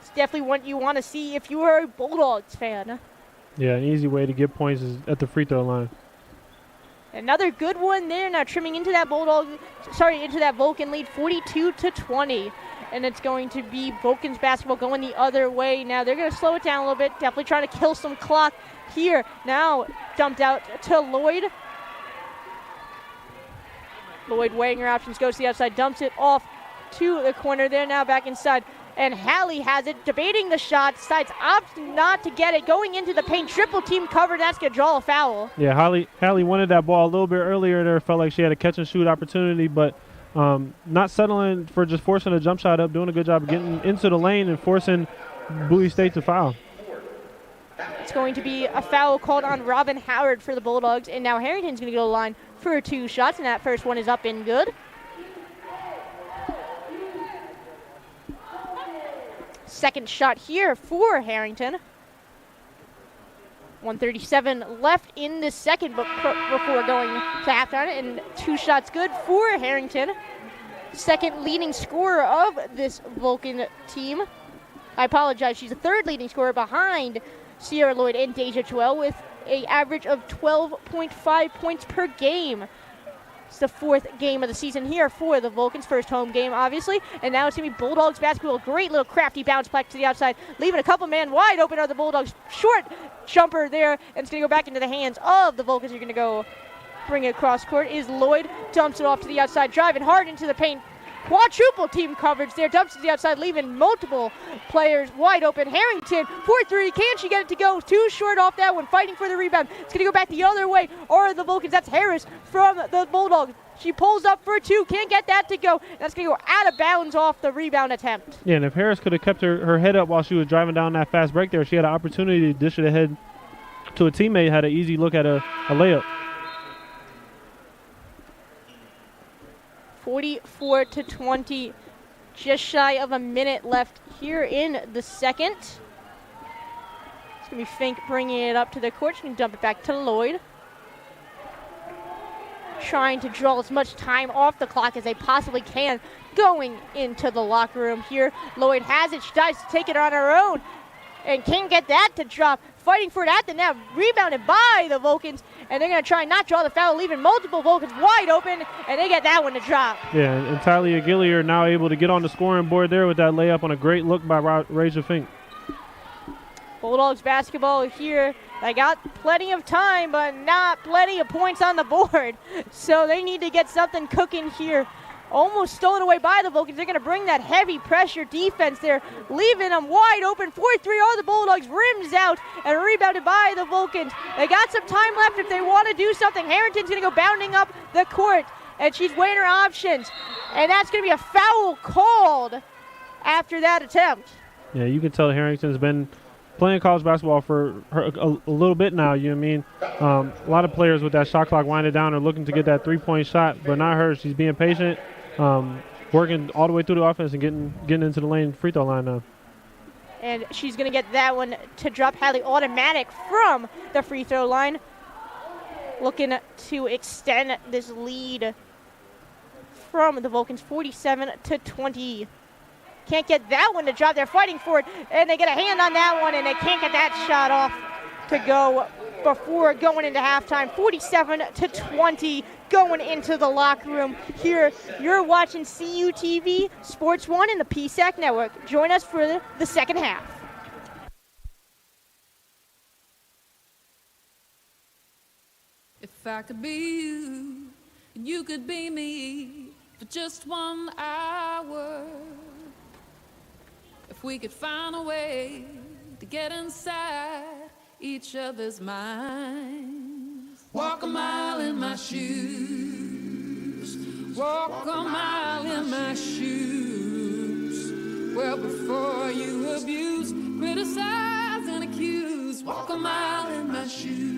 It's definitely what you want to see if you are a Bulldogs fan. Yeah, an easy way to get points is at the free throw line. Another good one there. Now trimming into that into that Vulcan lead, 42-20. And it's going to be Vulcans basketball going the other way. Now they're going to slow it down a little bit. Definitely trying to kill some clock here. Now dumped out to Lloyd. Lloyd weighing her options, goes to the outside, dumps it off to the corner there. Now back inside. And Hallie has it, debating the shot, decides opts not to get it, going into the paint, triple team cover, that's going to draw a foul. Yeah, Hallie wanted that ball a little bit earlier there, felt like she had a catch and shoot opportunity, but not settling for just forcing a jump shot up, doing a good job of getting into the lane and forcing Bowie State to foul. It's going to be a foul called on Robin Howard for the Bulldogs, and now Harrington's going to go to the line for 2 shots, and that first one is up and good. Second shot here for Harrington. 1:37 left in the second before going to halftime, and 2 shots good for Harrington. Second leading scorer of this Vulcan team. I apologize, she's the 3rd leading scorer behind Sierra Lloyd and Deja Chuel with an average of 12.5 points per game. It's the 4th game of the season here for the Vulcans, first home game, obviously. And now it's going to be Bulldogs basketball. Great little crafty bounce back to the outside, leaving a couple man wide open are the Bulldogs. Short jumper there, and it's going to go back into the hands of the Vulcans. You're going to go bring it across court. Is Lloyd, dumps it off to the outside, driving hard into the paint. Quadruple team coverage there, dumps to the outside, leaving multiple players wide open. Harrington, 4-3, can she get it to go? Too short off that one, fighting for the rebound. It's going to go back the other way, or the Vulcans. That's Harris from the Bulldogs. She pulls up for 2, can't get that to go. That's going to go out of bounds off the rebound attempt. Yeah, and if Harris could have kept her head up while she was driving down that fast break there, she had an opportunity to dish it ahead to a teammate, had an easy look at a layup. 44-20, just shy of a minute left here in the second. It's going to be Fink bringing it up to the court. She can dump it back to Lloyd. Trying to draw as much time off the clock as they possibly can going into the locker room here. Lloyd has it. She tries to take it on her own and can't get that to drop. Fighting for it at the net, rebounded by the Vulcans, and they're going to try and not draw the foul, leaving multiple Vulcans wide open, and they get that one to drop. Yeah, and Talia Gillier now able to get on the scoring board there with that layup on a great look by Raja Fink. Bulldogs basketball here. They got plenty of time, but not plenty of points on the board, so they need to get something cooking here. Almost stolen away by the Vulcans. They're going to bring that heavy pressure defense there, leaving them wide open. 4-3 are the Bulldogs. Rims out and rebounded by the Vulcans. They got some time left if they want to do something. Harrington's going to go bounding up the court, and she's weighing her options. And that's going to be a foul called after that attempt. Yeah, you can tell Harrington's been playing college basketball for a little bit now. You know what I mean? A lot of players with that shot clock winded down are looking to get that three-point shot, but not her. She's being patient, working all the way through the offense and getting into the lane free throw line now. And she's going to get that one to drop Hadley automatic from the free throw line. Looking to extend this lead from the Vulcans, 47-20. Can't get that one to drop. They're fighting for it, and they get a hand on that one, and they can't get that shot off to go before going into halftime. 47-20 going into the locker room. Here, you're watching CUTV Sports 1 and the PSAC Network. Join us for the second half. If I could be you, and you could be me for just 1 hour. If we could find a way to get inside each other's minds. Walk a mile in my shoes. Walk a mile in my shoes. Well, before you abuse, criticize, and accuse. Walk a mile in my shoes.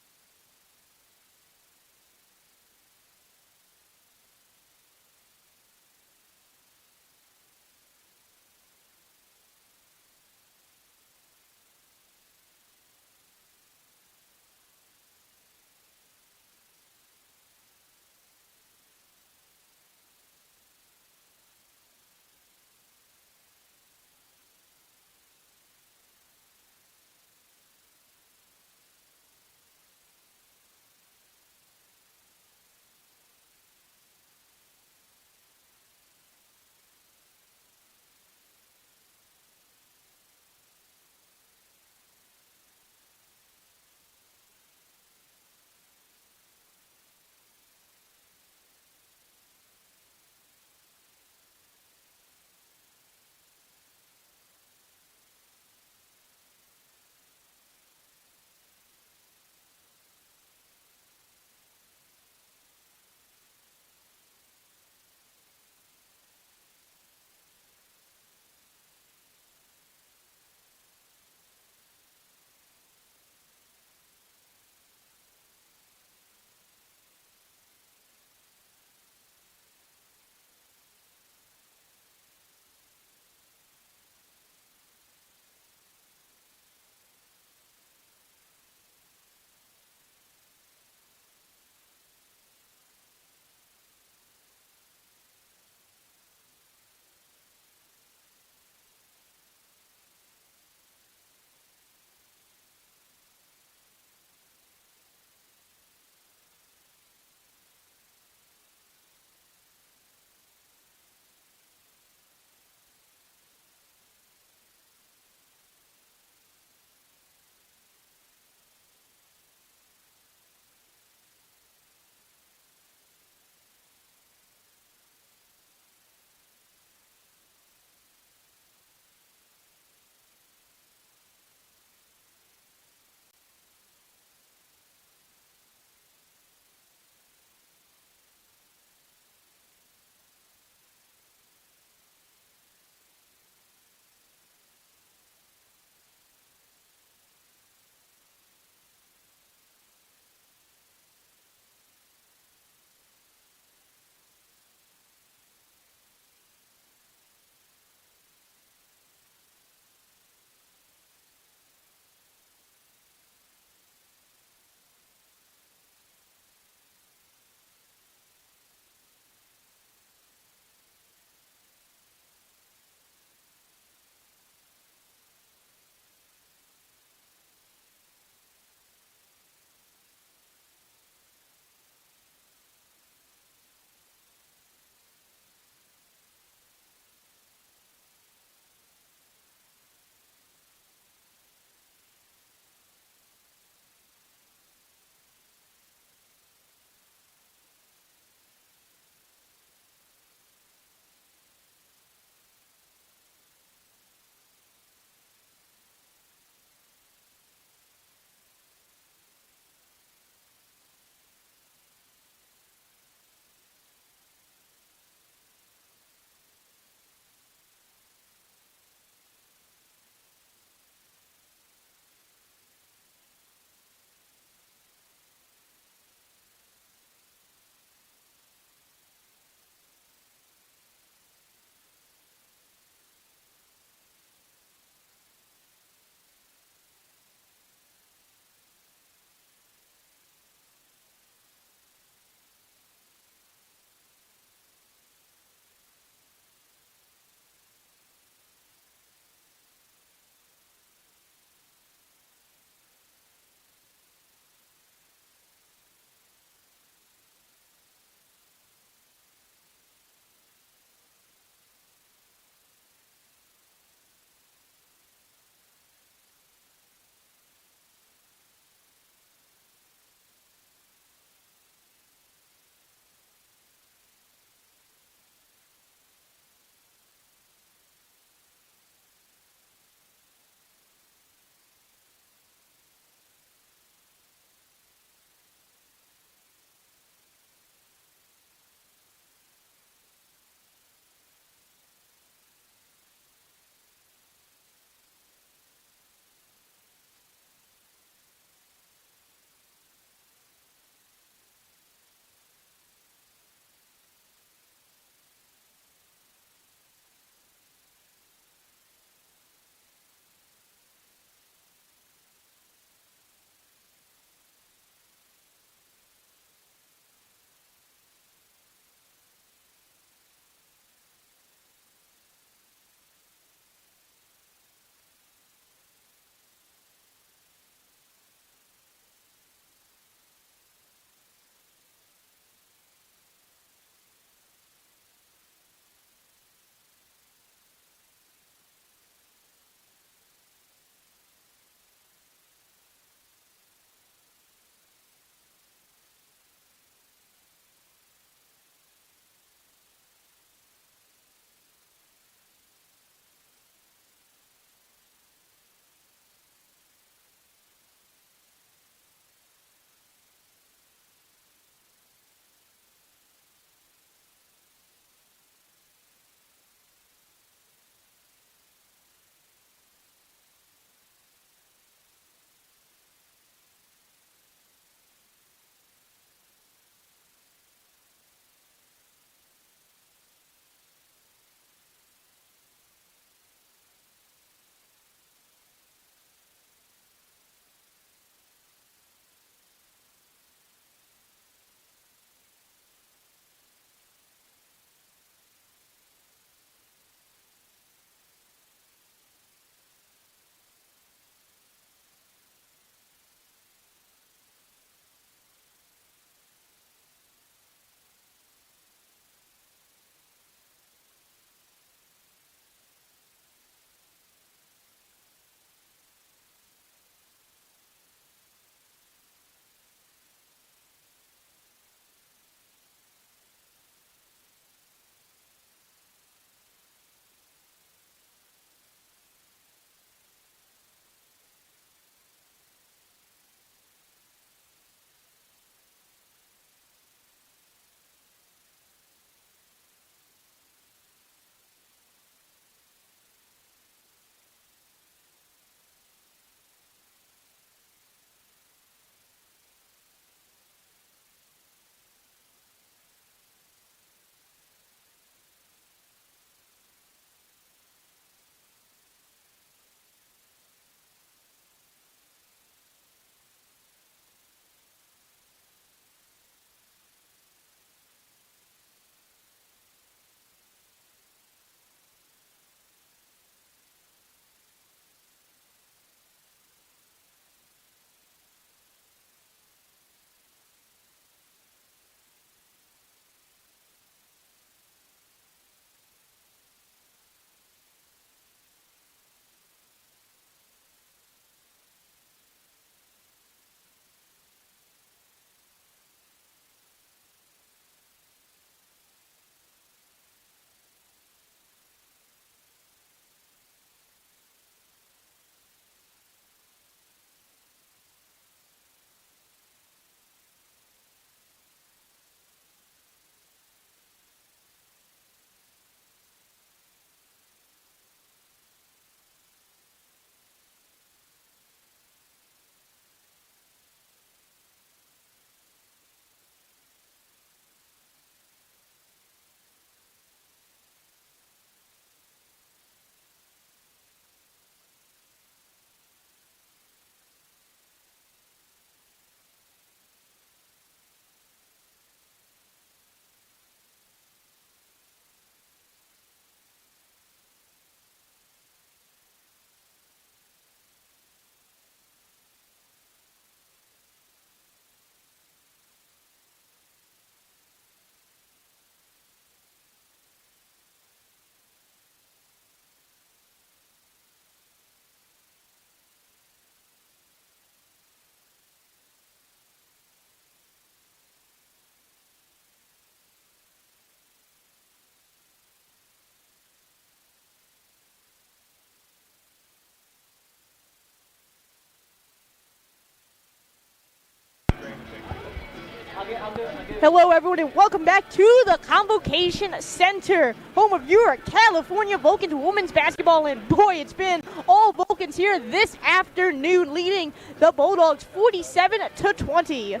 Hello, everyone, and welcome back to the Convocation Center, home of your California Vulcans women's basketball. And boy, it's been all Vulcans here this afternoon, leading the Bulldogs 47-20.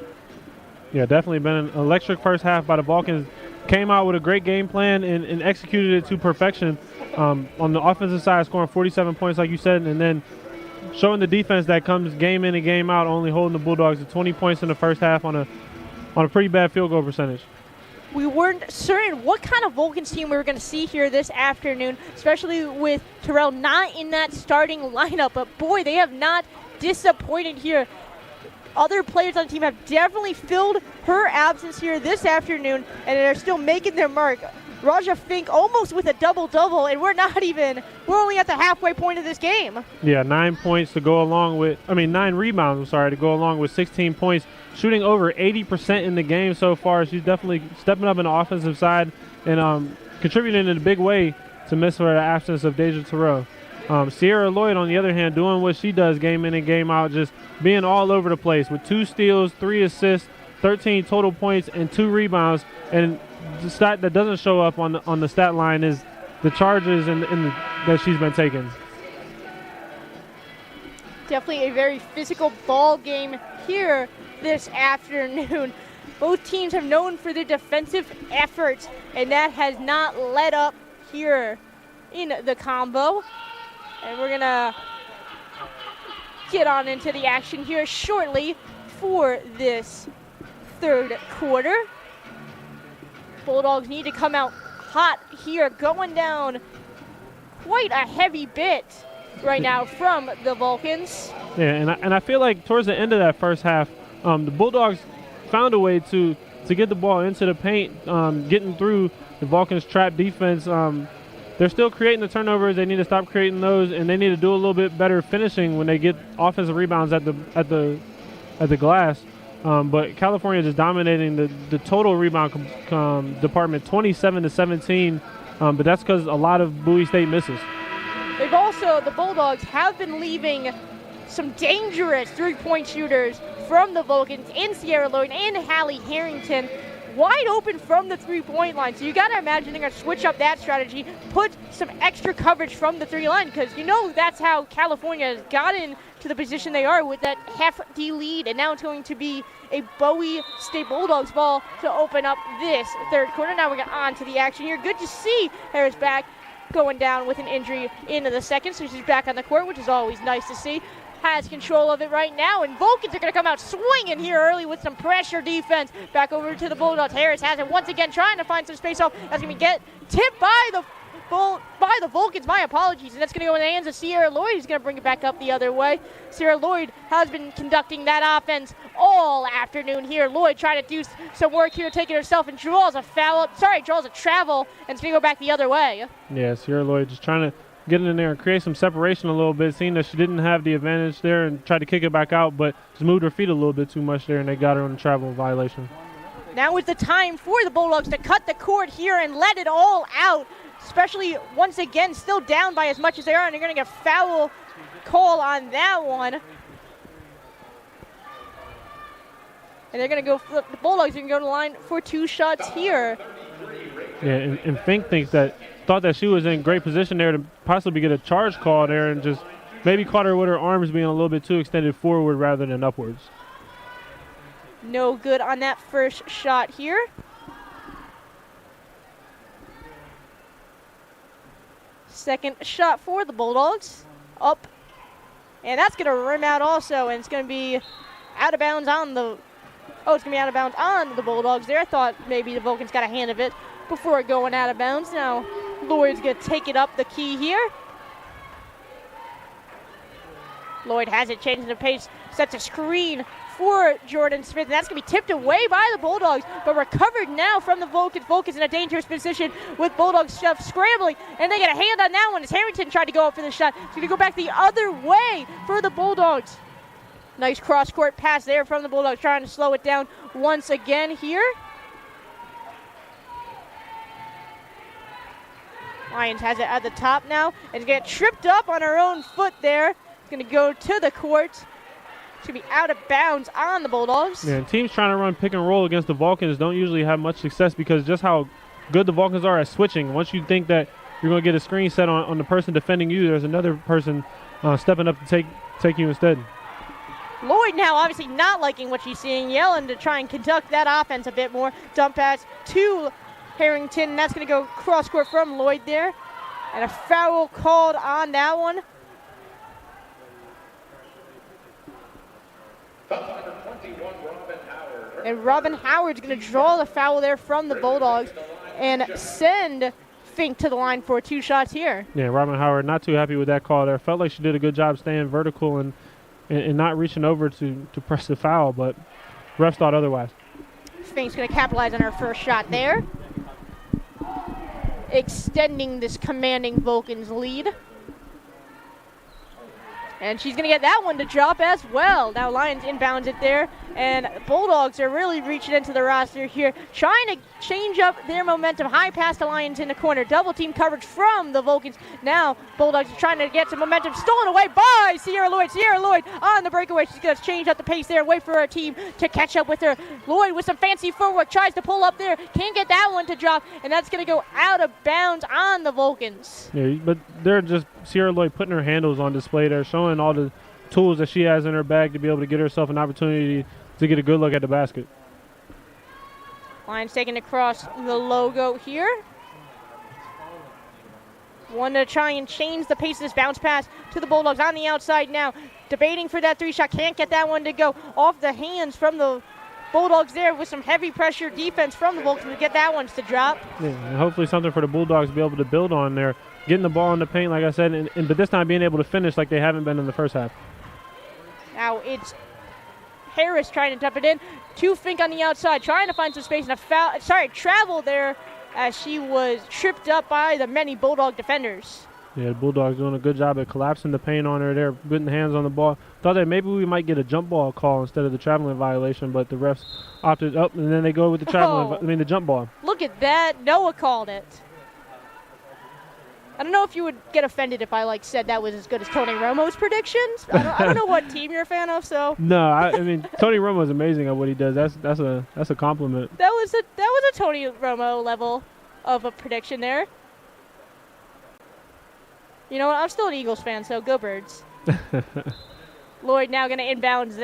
Yeah, definitely been an electric first half by the Vulcans. Came out with a great game plan and executed it to perfection. On the offensive side, scoring 47 points, like you said, and then showing the defense that comes game in and game out, only holding the Bulldogs to 20 points in the first half on a pretty bad field goal percentage. We weren't certain what kind of Vulcans team we were going to see here this afternoon, especially with Terrell not in that starting lineup. But boy, they have not disappointed here. Other players on the team have definitely filled her absence here this afternoon, and they're still making their mark. Raja Fink almost with a double-double, and we're only at the halfway point of this game. Yeah, 9 points to go along with, 9 rebounds, to go along with 16 points. Shooting over 80% in the game so far. She's definitely stepping up in the offensive side and contributing in a big way to miss for the absence of Deja Terrell. Sierra Lloyd, on the other hand, doing what she does game in and game out, just being all over the place with 2 steals, 3 assists, 13 total points, and 2 rebounds. And the stat that doesn't show up on the stat line is the charges that she's been taking. Definitely a very physical ball game here this afternoon. Both teams have known for their defensive efforts, and that has not let up here in the combo. And we're gonna get on into the action here shortly for this third quarter. Bulldogs need to come out hot here, going down quite a heavy bit right now from the Vulcans. Yeah, and I feel like towards the end of that first half, the Bulldogs found a way to get the ball into the paint, getting through the Vulcans' trap defense. They're still creating the turnovers. They need to stop creating those, and they need to do a little bit better finishing when they get offensive rebounds at the glass. But California just dominating the total rebound department, 27-17. But that's because a lot of Bowie State misses. The Bulldogs have been leaving some dangerous three-point shooters from the Vulcans in Sierra Lloyd and Hallie Harrington wide open from the three-point line. So you got to imagine they're going to switch up that strategy, put some extra coverage from the three-line, because that's how California has gotten to the position they are with that half-D lead. And now it's going to be a Bowie State Bulldogs ball to open up this third quarter. Now we're on to the action here. Good to see Harris back, going down with an injury into the second, so she's back on the court, which is always nice to see. Has control of it right now, and Vulcans are going to come out swinging here early with some pressure defense. Back over to the Bulldogs. Harris has it once again, trying to find some space off. That's going to get tipped by the Vulcans. My apologies, and that's going to go in the hands of Sierra Lloyd. He's going to bring it back up the other way. Sierra Lloyd has been conducting that offense all afternoon here. Lloyd trying to do some work here, taking herself, and draws a travel, and it's going to go back the other way. Yeah, Sierra Lloyd just trying to get in there and create some separation a little bit, seeing that she didn't have the advantage there and tried to kick it back out, but just moved her feet a little bit too much there, and they got her on a travel violation. Now is the time for the Bulldogs to cut the cord here and let it all out, especially once again still down by as much as they are, and they're going to get a foul call on that one. And they're going to go flip. The Bulldogs are going to go to the line for 2 shots here. Yeah, and Fink thought that she was in great position there to possibly get a charge call there, and just maybe caught her with her arms being a little bit too extended forward rather than upwards. No good on that first shot here. Second shot for the Bulldogs. Up. And that's going to rim out also, and it's going to be out of bounds on the... Oh, it's going to be out of bounds on the Bulldogs there. I thought maybe the Vulcans got a hand of it before going out of bounds. Now Lloyd's going to take it up the key here. Lloyd has it, changing the pace, sets a screen for Jordan Smith, and that's going to be tipped away by the Bulldogs, but recovered now from the Vulcans. Vulcans in a dangerous position with Bulldogs scrambling, and they get a hand on that one as Harrington tried to go up for the shot. It's going to go back the other way for the Bulldogs. Nice cross-court pass there from the Bulldogs, trying to slow it down once again here. Lyons has it at the top now, and get tripped up on her own foot there. It's going to go to the court. It's going to be out of bounds on the Bulldogs. Yeah, and teams trying to run pick and roll against the Vulcans don't usually have much success because just how good the Vulcans are at switching. Once you think that you're going to get a screen set on the person defending you, there's another person stepping up to take you instead. Lloyd now obviously not liking what she's seeing, yelling to try and conduct that offense a bit more. Dump pass to Harrington, and that's going to go cross court from Lloyd there. And a foul called on that one. And Robin Howard's going to draw the foul there from the Bulldogs and send Fink to the line for 2 shots here. Yeah, Robin Howard not too happy with that call there. Felt like she did a good job staying vertical and not reaching over to press the foul, but refs thought otherwise. Fink's going to capitalize on her first shot there, extending this commanding Vulcans lead. And she's going to get that one to drop as well. Now Lions inbounds it there, and Bulldogs are really reaching into the roster here, trying to change up their momentum. High pass to Lions in the corner. Double team coverage from the Vulcans. Now Bulldogs are trying to get some momentum. Stolen away by Sierra Lloyd. Sierra Lloyd on the breakaway. She's going to change up the pace there, wait for her team to catch up with her. Lloyd with some fancy footwork, tries to pull up there. Can't get that one to drop, and that's going to go out of bounds on the Vulcans. Yeah, but they're just Sierra Lloyd putting her handles on display there, showing all the tools that she has in her bag to be able to get herself an opportunity to get a good look at the basket. Lions taking across the logo here. Want to try and change the pace of this bounce pass to the Bulldogs on the outside now. Debating for that 3-shot. Can't get that one to go off the hands from the Bulldogs there with some heavy pressure defense from the Vulcans to get that one to drop. Yeah, and hopefully something for the Bulldogs to be able to build on there. Getting the ball in the paint, like I said, but this time being able to finish like they haven't been in the first half. Now it's Harris trying to dump it in to Fink on the outside, trying to find some space, and a foul, travel there as she was tripped up by the many Bulldog defenders. Yeah, the Bulldogs doing a good job at collapsing the paint on her there, putting hands on the ball. Thought that maybe we might get a jump ball call instead of the traveling violation, but the refs opted up, and then they go with the the jump ball. Look at that. Noah called it. I don't know if you would get offended if I said that was as good as Tony Romo's predictions. I don't know what team you're a fan of, so. No, I mean Tony Romo is amazing at what he does. That's a compliment. That was a Tony Romo level of a prediction there. You know what? I'm still an Eagles fan, so go Birds. Lloyd now going to inbounds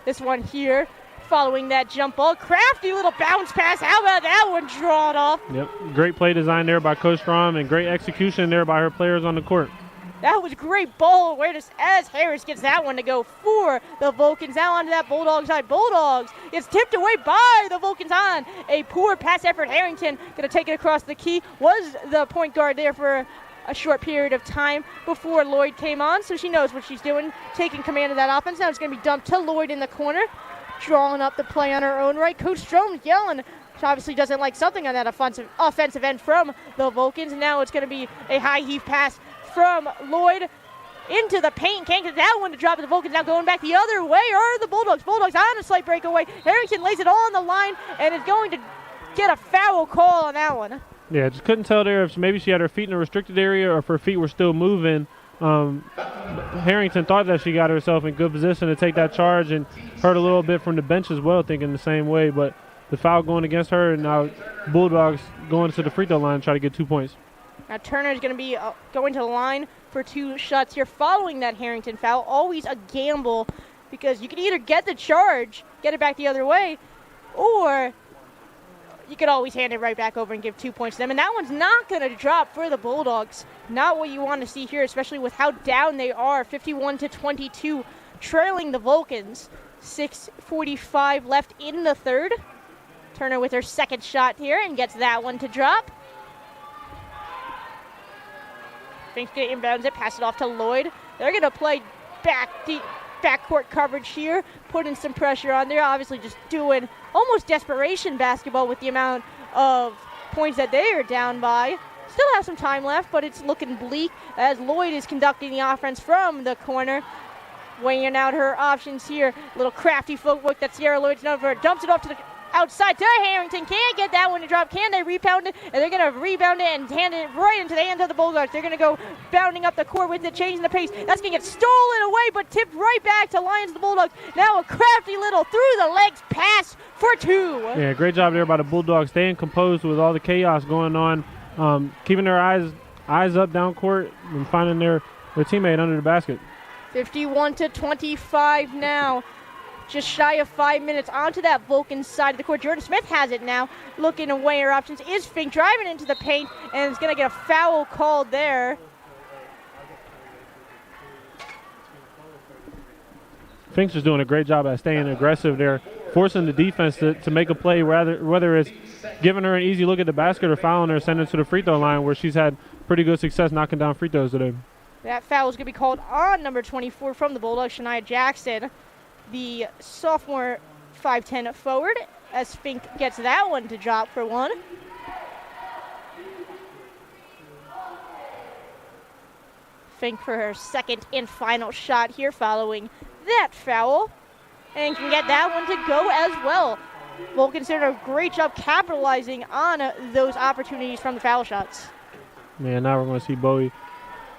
this one here. Following that jump ball. Crafty little bounce pass. How about that one drawn off? Yep. Great play design there by Coach Strom and great execution there by her players on the court. That was great ball awareness as Harris gets that one to go for the Vulcans. Now onto that Bulldog side. Bulldogs gets tipped away by the Vulcans on a poor pass effort. Harrington going to take it across the key. Was the point guard there for a short period of time before Lloyd came on, so she knows what she's doing, taking command of that offense. Now it's going to be dumped to Lloyd in the corner. Drawing up the play on her own right. Coach Strom yelling. She obviously doesn't like something on that offensive end from the Vulcans. Now it's going to be a high heave pass from Lloyd into the paint. Can't get that one to drop. The Vulcans now going back the other way are the Bulldogs. Bulldogs on a slight breakaway. Harrington lays it all on the line and is going to get a foul call on that one. Yeah, just couldn't tell there if maybe she had her feet in a restricted area or if her feet were still moving. Harrington thought that she got herself in good position to take that charge and heard a little bit from the bench as well, thinking the same way. But the foul going against her, and now Bulldogs going to the free throw line to try to get 2 points. Now Turner's going to be going to the line for 2 shots here following that Harrington foul. Always a gamble because you can either get the charge, get it back the other way, or you could always hand it right back over and give 2 points to them. And that one's not going to drop for the Bulldogs. Not what you want to see here, especially with how down they are. 51-22, trailing the Vulcans. 6:45 left in the third. Turner with her second shot here and gets that one to drop. Fink's going to inbounds it, pass it off to Lloyd. They're going to play backcourt coverage here, putting some pressure on there. Obviously just doing almost desperation basketball with the amount of points that they are down by. Still have some time left, but it's looking bleak as Lloyd is conducting the offense from the corner. Weighing out her options here. Little crafty footwork that Sierra Lloyd's known for. Dumps it off to the outside to Harrington. Can't get that one to drop. Can they rebound it? And they're going to rebound it and hand it right into the hands of the Bulldogs. They're going to go bounding up the court with it, changing the pace. That's going to get stolen away, but tipped right back to Lions the Bulldogs. Now a crafty little through the legs pass for two. Yeah, great job there by the Bulldogs, staying composed with all the chaos going on, keeping their eyes up down court and finding their teammate under the basket. 51-25 now. Just shy of 5 minutes onto that Vulcans side of the court. Jordan Smith has it now, looking away her options. Is Fink driving into the paint, and is going to get a foul called there. Fink's just doing a great job at staying aggressive there, forcing the defense to make a play, whether it's giving her an easy look at the basket or fouling her, sending her to the free throw line, where she's had pretty good success knocking down free throws today. That foul is going to be called on number 24 from the Bulldogs, Shania Jackson, the sophomore 5'10" forward, as Fink gets that one to drop for one. Fink for her second and final shot here following that foul, and can get that one to go as well. Vulcans did a great job capitalizing on those opportunities from the foul shots. Man, now we're going to see Bowie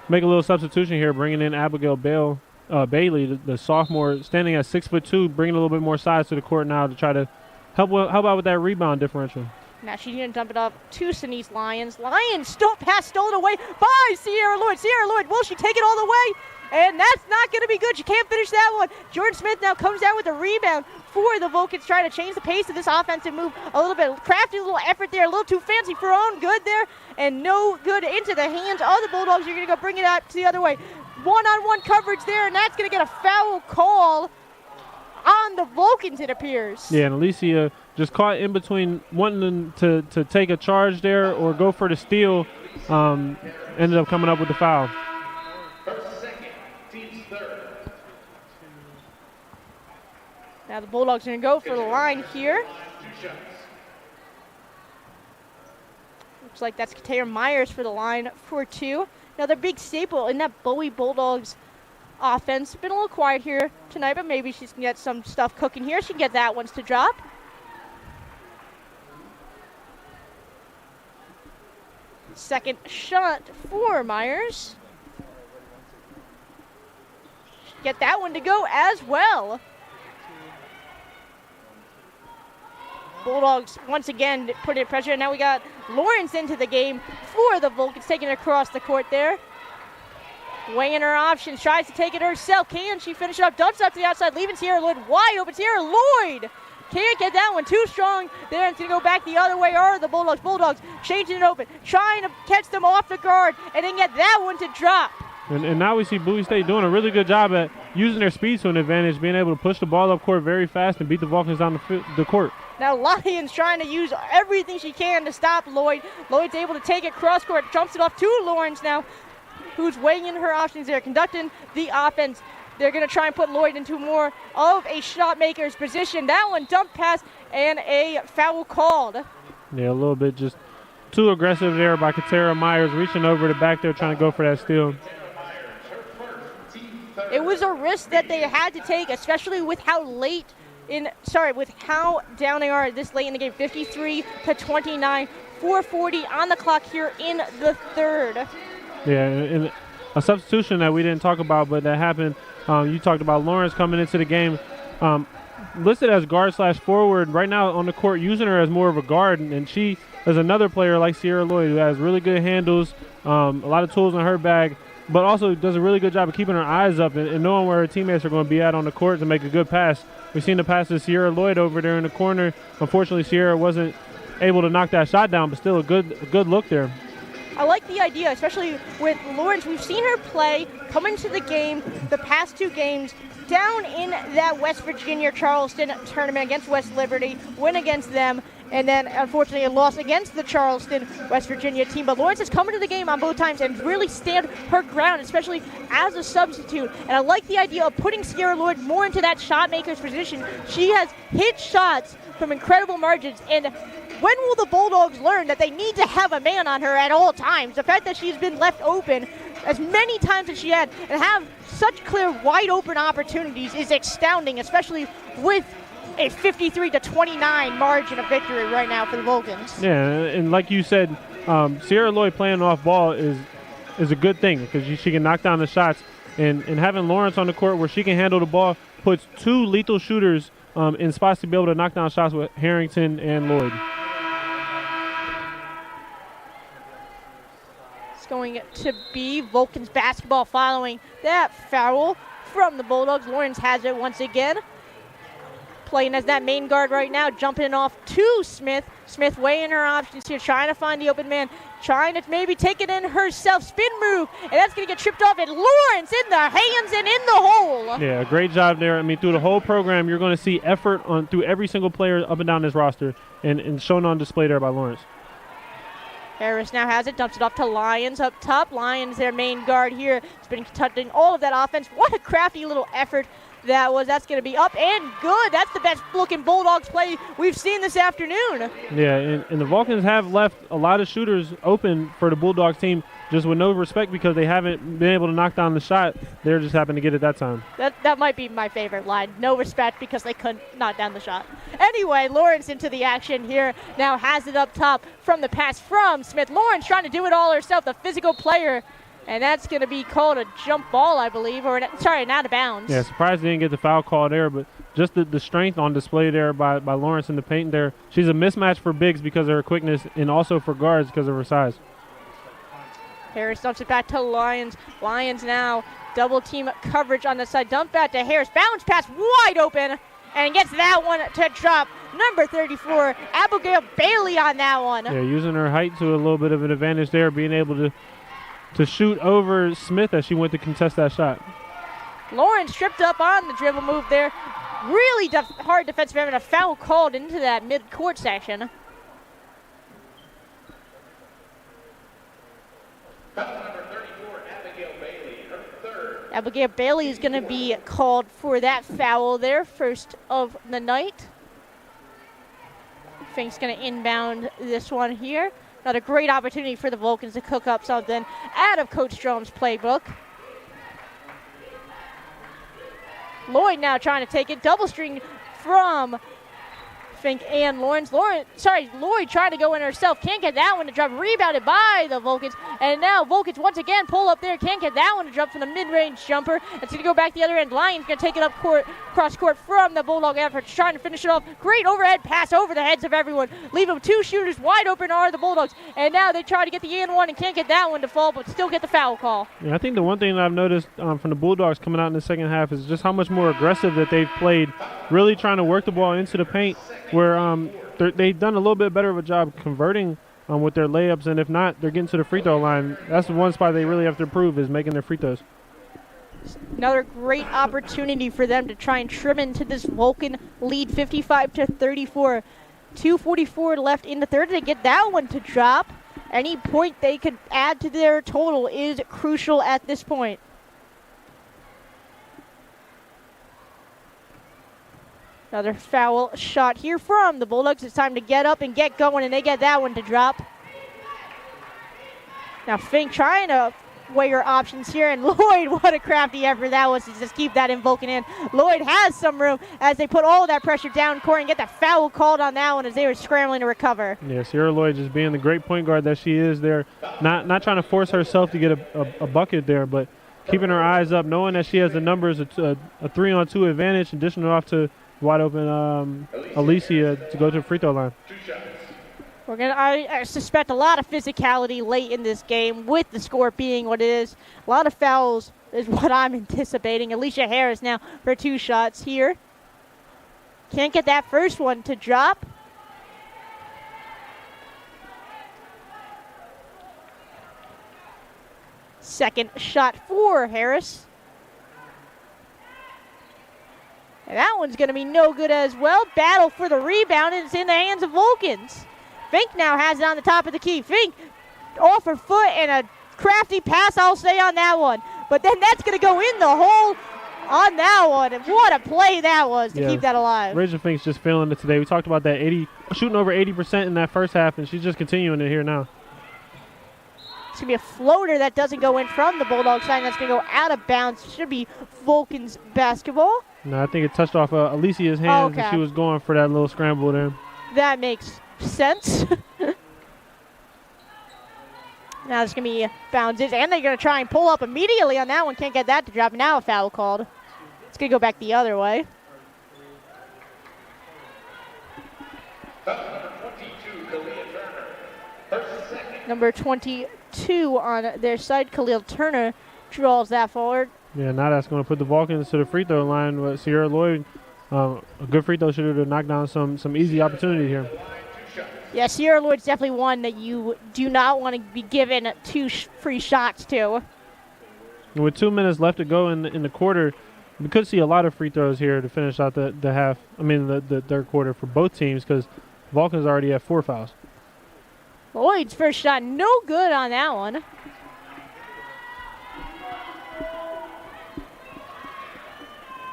make a little substitution here, bringing in Abigail Bailey, the sophomore, standing at 6'2", bringing a little bit more size to the court now to try to help out with that rebound differential. Now she's going to dump it up to Sinise Lyons. Lyons pass stolen away by Sierra Lloyd. Sierra Lloyd, will she take it all the way? And that's not going to be good. She can't finish that one. Jordan Smith now comes down with a rebound for the Vulcans, trying to change the pace of this offensive move a little bit. Crafty little effort there, a little too fancy for her own good there, and no good into the hands of the Bulldogs. You're going to go bring it out to the other way. One-on-one coverage there, and that's going to get a foul call on the Vulcans, it appears. Yeah, and Alicia just caught in between wanting to take a charge there or go for the steal, ended up coming up with the foul. Now the Bulldogs are going to go for the line here. Looks like that's Katara Myers for the line for two. Another big staple in that Bowie Bulldogs offense. Been a little quiet here tonight, but maybe she can get some stuff cooking here. She can get that one to drop. Second shot for Myers. Get that one to go as well. Bulldogs once again putting pressure. Now we got Lawrence into the game for the Vulcans, taking it across the court there. Weighing her options, tries to take it herself. Can she finish it up? Dumps up to the outside, leaving Sierra Lloyd wide open. Sierra Lloyd can't get that one, too strong there. It's going to go back the other way. Are the Bulldogs? Bulldogs changing it open, trying to catch them off the guard, and then get that one to drop. And now we see Bowie State doing a really good job at using their speed to an advantage, being able to push the ball up court very fast and beat the Vulcans down the court. Now Lyons trying to use everything she can to stop Lloyd. Lloyd's able to take it cross court, jumps it off to Lawrence now, who's weighing in her options there, conducting the offense. They're going to try and put Lloyd into more of a shot maker's position. That one, dump pass, and a foul called. Yeah, a little bit just too aggressive there by Katara Myers, reaching over the back there, trying to go for that steal. It was a risk that they had to take, especially with how with how down they are this late in the game. 53-29, 4:40 on the clock here in the third. Yeah, and a substitution that we didn't talk about, but that happened. You talked about Lawrence coming into the game, listed as guard/forward right now on the court, using her as more of a guard, and she is another player like Sierra Lloyd who has really good handles, a lot of tools in her bag, but also does a really good job of keeping her eyes up and knowing where her teammates are going to be at on the court to make a good pass. We've seen the pass to Sierra Lloyd over there in the corner. Unfortunately, Sierra wasn't able to knock that shot down, but still a good look there. I like the idea, especially with Lawrence. We've seen her play, come into the game, the past two games, down in that West Virginia Charleston tournament against West Liberty, win against them, and then unfortunately a loss against the Charleston West Virginia team. But Lawrence has come into the game on both times and really stand her ground, especially as a substitute. And I like the idea of putting Sierra Lloyd more into that shot maker's position. She has hit shots from incredible margins, and when will the Bulldogs learn that they need to have a man on her at all times? The fact that she's been left open as many times as she had and have such clear wide open opportunities is astounding, especially with a 53-29 margin of victory right now for the Vulcans. Yeah, and like you said, Sierra Lloyd playing off ball is a good thing because she can knock down the shots. And having Lawrence on the court where she can handle the ball puts two lethal shooters in spots to be able to knock down shots with Harrington and Lloyd. It's going to be Vulcans basketball following that foul from the Bulldogs. Lawrence has it once again. Playing as that main guard right now, jumping off to Smith. Smith weighing her options here, trying to find the open man, trying to maybe take it in herself. Spin move, and that's going to get tripped off, and Lawrence in the hands and in the hole. Yeah, great job there. I mean, through the whole program, you're going to see effort through every single player up and down this roster, and shown on display there by Lawrence. Harris now has it, dumps it off to Lyons up top. Lyons, their main guard here, has been touching all of that offense. What a crafty little effort that was. That's going to be up and good. That's the best looking Bulldogs play we've seen this afternoon. Yeah, and the Vulcans have left a lot of shooters open for the Bulldogs team just with no respect because they haven't been able to knock down the shot. They're just happened to get it that time. That might be my favorite line. No respect because they couldn't knock down the shot. Anyway, Lawrence into the action here. Now has it up top from the pass from Smith. Lawrence trying to do it all herself, the physical player. And that's going to be called a jump ball, I believe, or sorry, an out of bounds. Yeah, surprised they didn't get the foul call there, but just the strength on display there by Lawrence in the paint there. She's a mismatch for bigs because of her quickness and also for guards because of her size. Harris dumps it back to Lyons. Lyons now double team coverage on the side. Dump back to Harris. Bounce pass wide open and gets that one to drop. Number 34, Abigail Bailey on that one. Yeah, using her height to a little bit of an advantage there, being able to shoot over Smith as she went to contest that shot. Lawrence tripped up on the dribble move there. Really hard defensive effort. A foul called into that mid-court section. Number 34, Abigail Bailey, her third. Abigail Bailey is going to be called for that foul there, first of the night. Fink's going to inbound this one here. Another great opportunity for the Vulcans to cook up something out of Coach Strome's playbook. Lloyd now trying to take it. Double string from Fink and Lawrence. Lloyd trying to go in herself. Can't get that one to drop. Rebounded by the Vulcans. And now Vulcans once again pull up there. Can't get that one to drop from the mid-range jumper. It's going to go back the other end. Lyons going to take it up cross court from the Bulldog effort. Trying to finish it off. Great overhead pass over the heads of everyone. Leave them two shooters wide open are the Bulldogs. And now they try to get the and one and can't get that one to fall, but still get the foul call. Yeah, I think the one thing that I've noticed from the Bulldogs coming out in the second half is just how much more aggressive that they've played, really trying to work the ball into the paint, where they've done a little bit better of a job converting with their layups, and if not, they're getting to the free throw line. That's the one spot they really have to improve is making their free throws. Another great opportunity for them to try and trim into this Vulcan lead, 55-34. 2:44 left in the third to get that one to drop. Any point they could add to their total is crucial at this point. Another foul shot here from the Bulldogs. It's time to get up and get going, and they get that one to drop. Now Fink trying to weigh her options here, and Lloyd, what a crafty effort that was to just keep that in Vulcan in. Lloyd has some room as they put all of that pressure down court and get the foul called on that one as they were scrambling to recover. Yeah, Sierra Lloyd just being the great point guard that she is there, not trying to force herself to get a bucket there, but keeping her eyes up, knowing that she has the numbers, a 3-on-2 advantage, and dishing it off to wide open Alicia to go to the free throw line. I suspect a lot of physicality late in this game with the score being what it is. A lot of fouls is what I'm anticipating. Alicia Harris now for two shots here. Can't get that first one to drop. Second shot for Harris. And that one's going to be no good as well. Battle for the rebound, and it's in the hands of Vulcans. Fink now has it on the top of the key. Fink off her foot and a crafty pass, I'll say, on that one. But then that's going to go in the hole on that one. And what a play that was to keep that alive. Rachel Fink's just feeling it today. We talked about that shooting over 80% in that first half, and she's just continuing it here now. It's going to be a floater that doesn't go in from the Bulldog side. That's going to go out of bounds. Should be Vulcans basketball. No, I think it touched off Alicia's hands Okay. and she was going for that little scramble there. That makes sense. Now it's going to be bounces, and they're going to try and pull up immediately on that one. Can't get that to drop. Now a foul called. It's going to go back the other way. Number 22 on their side, Khalil Turner, draws that forward. Yeah, now that's going to put the Vulcans to the free throw line with Sierra Lloyd. A good free throw shooter to knock down some easy opportunity here. Yeah, Sierra Lloyd's definitely one that you do not want to be given two free shots to. And with 2 minutes left to go in the quarter, we could see a lot of free throws here to finish out the third quarter for both teams because Vulcans already have 4 fouls. Lloyd's first shot, no good on that one.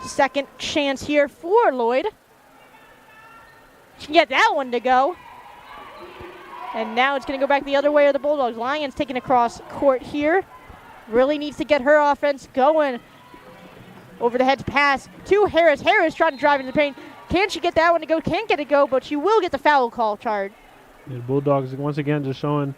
Second chance here for Lloyd. She can get that one to go. And now it's going to go back the other way of the Bulldogs. Lions taking across court here. Really needs to get her offense going. Over the head pass to Harris. Harris trying to drive into the paint. Can she get that one to go? Can't get it to go, but she will get the foul call charge. The Bulldogs once again just showing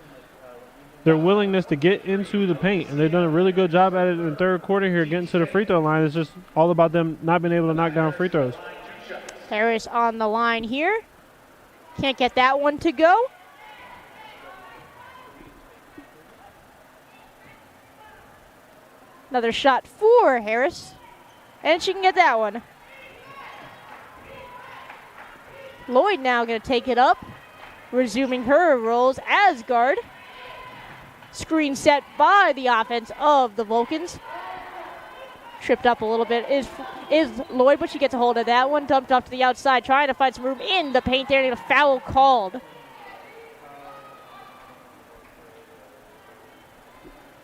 their willingness to get into the paint, and they've done a really good job at it in the third quarter here, getting to the free throw line. It's just all about them not being able to knock down free throws. Harris on the line here. Can't get that one to go. Another shot for Harris, and she can get that one. Lloyd now going to take it up, resuming her roles as guard. Screen set by the offense of the Vulcans. Tripped up a little bit is Lloyd, but she gets a hold of that one. Dumped off to the outside, trying to find some room in the paint there, and a foul called.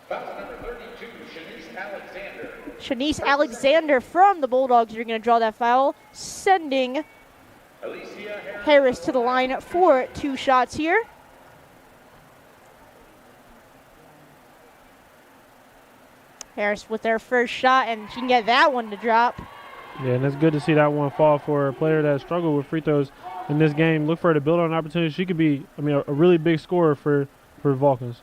Foul number 32, Shanice Alexander. Shanice Alexander from the Bulldogs are going to draw that foul, sending Alicia Harris to the line for 2 shots here. Harris with their first shot, and she can get that one to drop. Yeah, and it's good to see that one fall for a player that struggled with free throws in this game. Look for her to build on an opportunity. She could be, a really big scorer for Vulcans.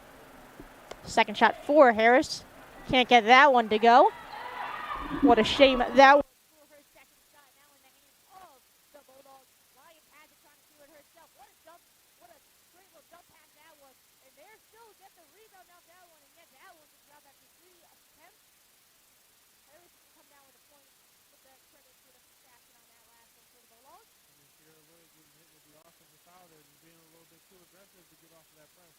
Second shot for Harris. Can't get that one to go. What a shame that was for her second shot. Now in the hands of the Bulldogs. Lyons has it, trying to do it herself. What a jump. What a great little jump pass that was. And they're still get the rebound off that one. And yet that one just dropped after 3 attempts. Harris can come down with a point. Put the credit to the basket on that last one for the Bulldogs. And Sierra Lloyd getting hit with the offensive foul there, just being a little bit too aggressive to get off of that press.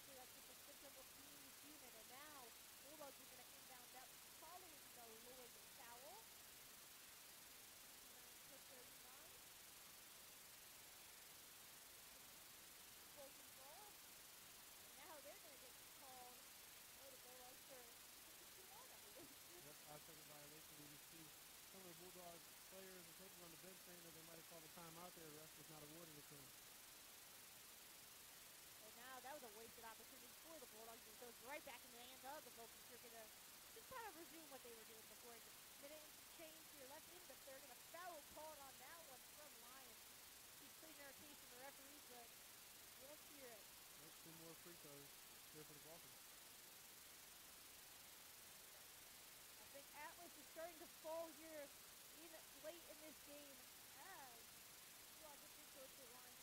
That's just a symptom of being human. And now Bulldogs are going to inbound that following the Lloyd foul. 59-39. Broken ball. And now they're going to get called. Oh, the Bulldogs for pushing too long, I believe. Yep, 5-second violation. We just see some of the Bulldog players and coaches on the bench saying that they might have called a timeout there. The ref was not awarding it to them. And now that was a wasted opportunity for the Bulldogs. It goes right back in the hands of the Vulcans. They're going to just kind of resume what they were doing before. A minute and some change here left in the third, and a foul called on that one from Lions. She's pleading her case to the referees, but won't hear it. Nope, 2 more free throws here for the Vulcans. I think Atlas is starting to fall here late in this game as you are the free throws to the line.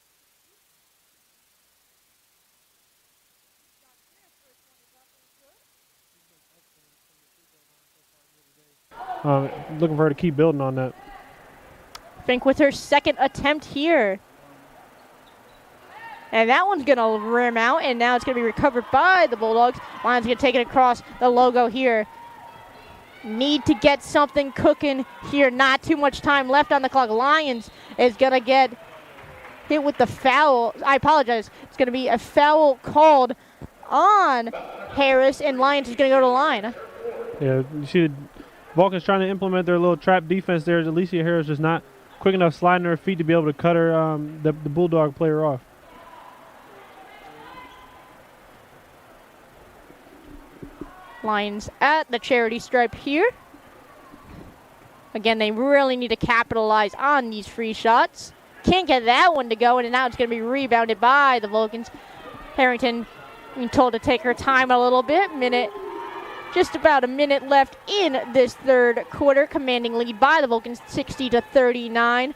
Shots there. First one is up and good. She's been excellent from the free throw line so far here today. Looking for her to keep building on that. Fink with her second attempt here. And that one's going to rim out, and now it's going to be recovered by the Bulldogs. Lions going to take it across the logo here. Need to get something cooking here. Not too much time left on the clock. Lions is going to get hit with the foul. I apologize. It's going to be a foul called on Harris, and Lions is going to go to the line. Yeah, you see the Vulcans trying to implement their little trap defense there. Alicia Harris just not quick enough sliding her feet to be able to cut her the Bulldog player off. Lions at the charity stripe here. Again, they really need to capitalize on these free shots. Can't get that one to go, and now it's going to be rebounded by the Vulcans. Harrington being told to take her time a little bit. Just about a minute left in this third quarter. Commanding lead by the Vulcans, 60-39.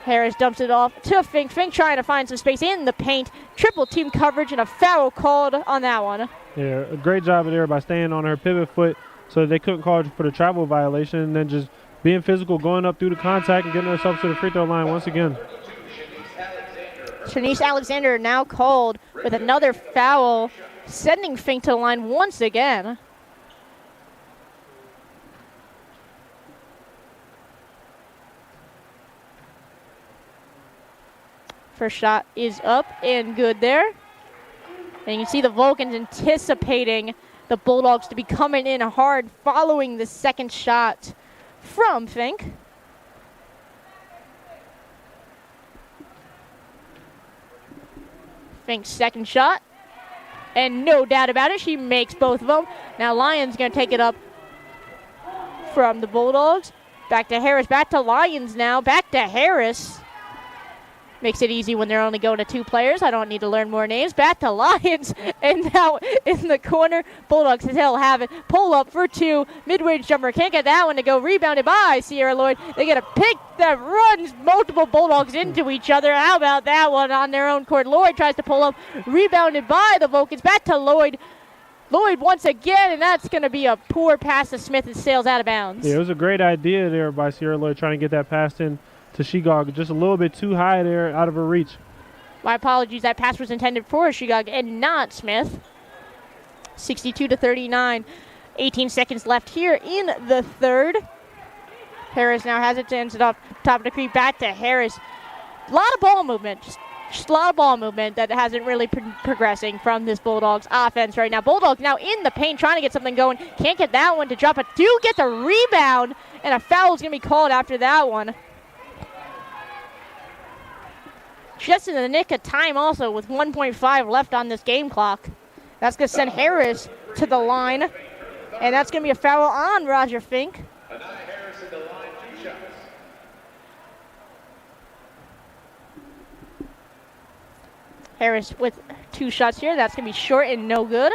Harris dumps it off to Fink. Fink trying to find some space in the paint. Triple team coverage and a foul called on that one. Yeah, a great job there by staying on her pivot foot so they couldn't call for the travel violation, and then just being physical, going up through the contact and getting herself to the free throw line once again. Shanice Alexander now called with another foul, sending Fink to the line once again. First shot is up and good there. And you can see the Vulcans anticipating the Bulldogs to be coming in hard following the second shot from Fink. Fink's second shot. And no doubt about it, she makes both of them. Now Lions going to take it up from the Bulldogs. Back to Harris, back to Lions now, back to Harris. Makes it easy when they're only going to two players. I don't need to learn more names. Back to Lions, and now in the corner, Bulldogs still have it. Pull up for two, mid-range jumper. Can't get that one to go. Rebounded by Sierra Lloyd. They get a pick that runs multiple Bulldogs into each other. How about that one on their own court? Lloyd tries to pull up. Rebounded by the Vulcans. Back to Lloyd. Lloyd once again, and that's going to be a poor pass to Smith and sails out of bounds. Yeah, it was a great idea there by Sierra Lloyd trying to get that pass in to Shegog, just a little bit too high there, out of her reach. My apologies, that pass was intended for Shegog and not Smith. 62-39, 18 seconds left here in the third. Harris now has it, ends it off top of the creep, back to Harris. A lot of ball movement, just a lot of ball movement that hasn't really progressing from this Bulldogs offense right now. Bulldogs now in the paint trying to get something going. Can't get that one to drop, but do get the rebound, and a foul is going to be called after that one. Just in the nick of time also with 1.5 left on this game clock. That's going to send Harris to the line. And that's going to be a foul on Roger Fink. Anaya Harris in the line, 2 shots. Harris with 2 shots here. That's going to be short and no good.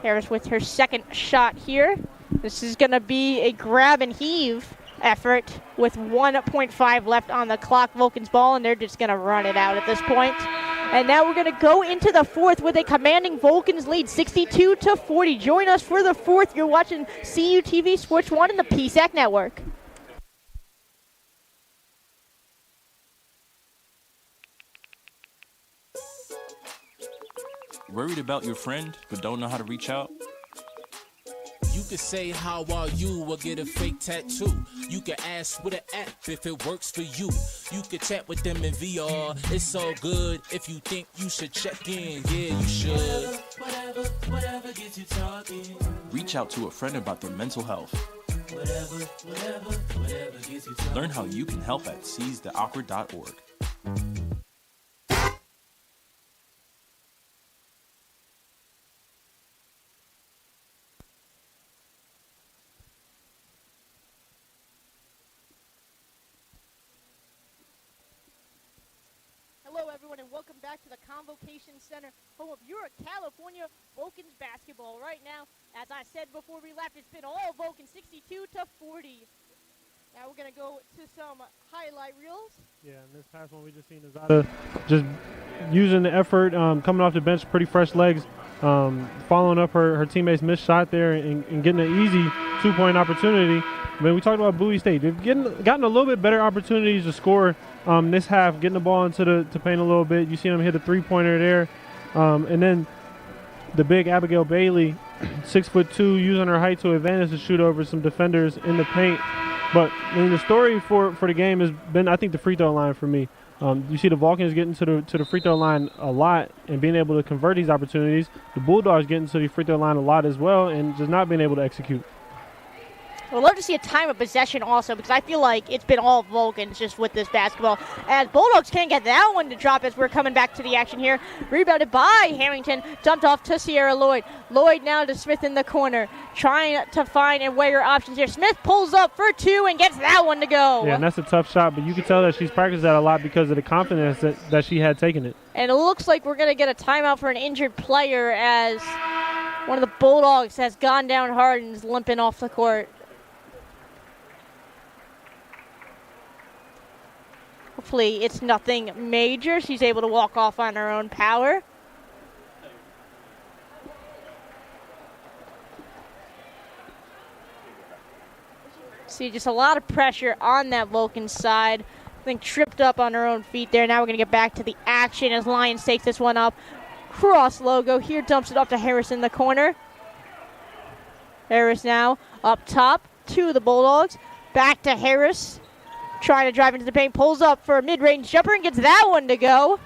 Harris with her second shot here. This is going to be a grab and heave effort with 1.5 left on the clock. Vulcans ball, and they're just going to run it out at this point. And now we're going to go into the fourth with a commanding Vulcans lead, 62-40. Join us for the fourth. You're watching CUTV Sports 1 and the PSAC Network. Worried about your friend but don't know how to reach out? You could say how are you or get a fake tattoo. You could ask with an app if it works for you. You could chat with them in VR. It's all good if you think you should check in. Yeah, you should. Whatever gets you talking. Reach out to a friend about their mental health. Whatever gets you talking. Learn how you can help at seizetheawkward.org. Hello, everyone, and welcome back to the Convocation Center, home of your California Vulcans basketball. Right now, as I said before we left, it's been all Vulcans, 62-40. Now we're going to go to some highlight reels. Yeah, and this past one we just seen Azada just using the effort, coming off the bench, pretty fresh legs, following up her teammates' missed shot there and getting an easy 2-point opportunity. But we talked about Bowie State. They've gotten a little bit better opportunities to score this half, getting the ball into the paint a little bit. You see them hit a 3-pointer there. And then the big Abigail Bailey, 6'2", using her height to advantage to shoot over some defenders in the paint. But I mean, the story for the game has been, I think, the free throw line for me. You see the Vulcans getting to the free throw line a lot and being able to convert these opportunities. The Bulldogs getting to the free throw line a lot as well and just not being able to execute. would love to see a time of possession also, because I feel like it's been all Vulcans just with this basketball. As Bulldogs can't get that one to drop as we're coming back to the action here. Rebounded by Harrington, dumped off to Sierra Lloyd. Lloyd now to Smith in the corner, trying to find and weigh her options here. Smith pulls up for two and gets that one to go. Yeah, and that's a tough shot, but you can tell that she's practiced that a lot because of the confidence that she had taken it. And it looks like we're going to get a timeout for an injured player as one of the Bulldogs has gone down hard and is limping off the court. Hopefully it's nothing major. She's able to walk off on her own power. See, just a lot of pressure on that Vulcan side. I think tripped up on her own feet there. Now we're going to get back to the action as Lions takes this one up. Cross logo here, dumps it up to Harris in the corner. Harris now up top to the Bulldogs. Back to Harris. Trying to drive into the paint, pulls up for a mid-range jumper and gets that one to go.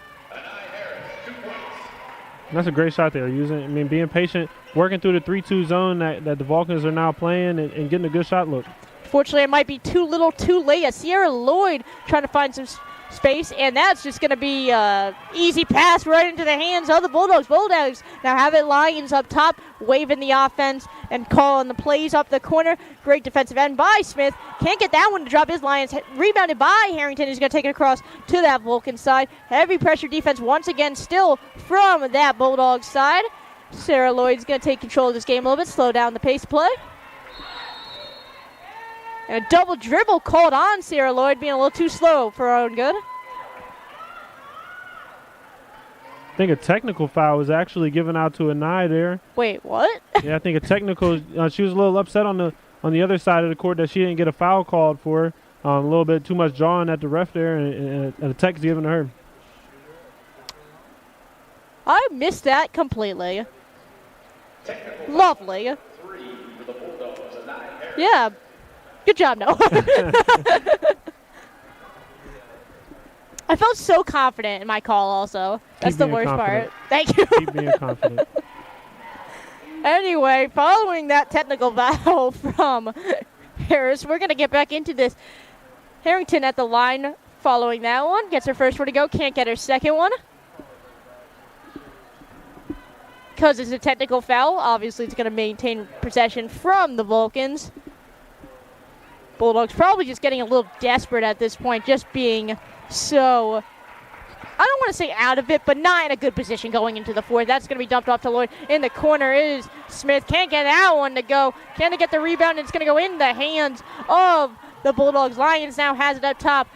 That's a great shot there. Being patient, working through the 3-2 zone that the Vulcans are now playing and getting a good shot look. Fortunately, it might be too little too late. As Sierra Lloyd trying to find some space, and that's just going to be an easy pass right into the hands of the Bulldogs. Bulldogs now have it. Lions up top, waving the offense and calling the plays up the corner. Great defensive end by Smith. Can't get that one to drop his Lions. Rebounded by Harrington, who's going to take it across to that Vulcan side. Heavy pressure defense once again still from that Bulldogs side. Sarah Lloyd's going to take control of this game a little bit, slow down the pace of play. And a double dribble called on Sarah Lloyd, being a little too slow for her own good. I think a technical foul was actually given out to Anai there. Wait, what? Yeah, I think a technical. She was a little upset on the other side of the court that she didn't get a foul called for her. A little bit too much jawing at the ref there, and a tech's given to her. I missed that completely. Lovely. Yeah. Good job, Noah. I felt so confident in my call also. That's the worst part. Thank you. Keep being confident. Anyway, following that technical foul from Harris, we're going to get back into this. Harrington at the line following that one. Gets her first one to go. Can't get her second one. Because it's a technical foul, obviously it's going to maintain possession from the Vulcans. Bulldogs probably just getting a little desperate at this point, just being so, I don't want to say out of it, but not in a good position going into the fourth. That's going to be dumped off to Lloyd. In the corner is Smith. Can't get that one to go. Can they get the rebound? It's going to go in the hands of the Bulldogs. Lions now has it up top.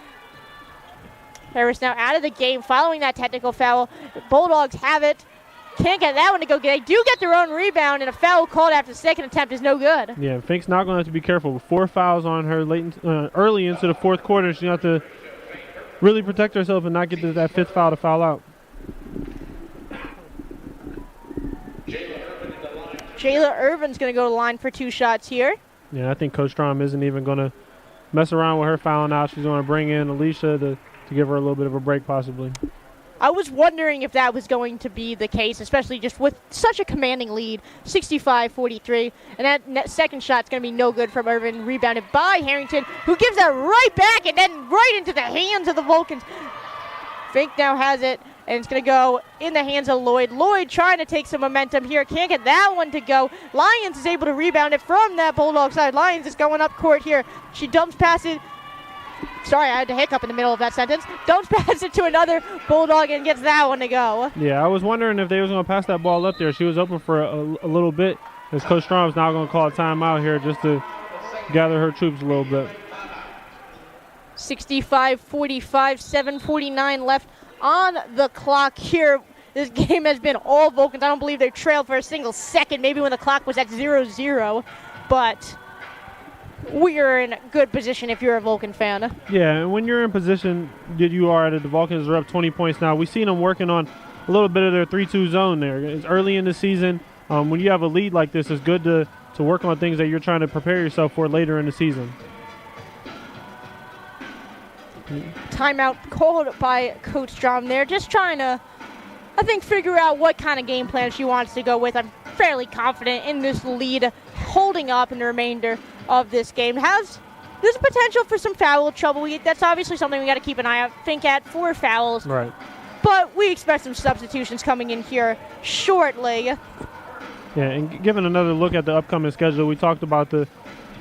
Harris now out of the game following that technical foul. Bulldogs have it. Can't get that one to go. They do get their own rebound, and a foul called after the second attempt is no good. Yeah, Fink's not going to have to be careful. 4 fouls on her early into the fourth quarter. She's going to have to really protect herself and not get that fifth foul to foul out. Jayla Irvin's going to go to the line for 2 shots here. Yeah, I think Coach Strom isn't even going to mess around with her fouling out. She's going to bring in Alicia to give her a little bit of a break possibly. I was wondering if that was going to be the case, especially just with such a commanding lead, 65-43. And that second shot's going to be no good from Irvin, rebounded by Harrington, who gives that right back and then right into the hands of the Vulcans. Fink now has it, and it's going to go in the hands of Lloyd. Lloyd trying to take some momentum here. Can't get that one to go. Lions is able to rebound it from that Bulldog side. Lions is going up court here. She dumps past it. Sorry, I had to hiccup in the middle of that sentence. Don't pass it to another Bulldog and gets that one to go. Yeah, I was wondering if they was going to pass that ball up there. She was open for a little bit. As Coach Strom's now going to call a timeout here just to gather her troops a little bit. 65-45, 7:49 left on the clock here. This game has been all Vulcans. I don't believe they've trailed for a single second, maybe when the clock was at 0-0. But we are in good position if you're a Vulcan fan. Yeah, and when you're in position that you are, the Vulcans are up 20 points now. We've seen them working on a little bit of their 3-2 zone there. It's early in the season. When you have a lead like this, it's good to work on things that you're trying to prepare yourself for later in the season. Timeout called by Coach Strom there. Just trying to, I think, figure out what kind of game plan she wants to go with. I'm fairly confident in this lead holding up in the remainder of this game. There's potential for some foul trouble. That's obviously something we got to keep an eye out, think at for fouls. Right. But we expect some substitutions coming in here shortly. Yeah, and given another look at the upcoming schedule, we talked about the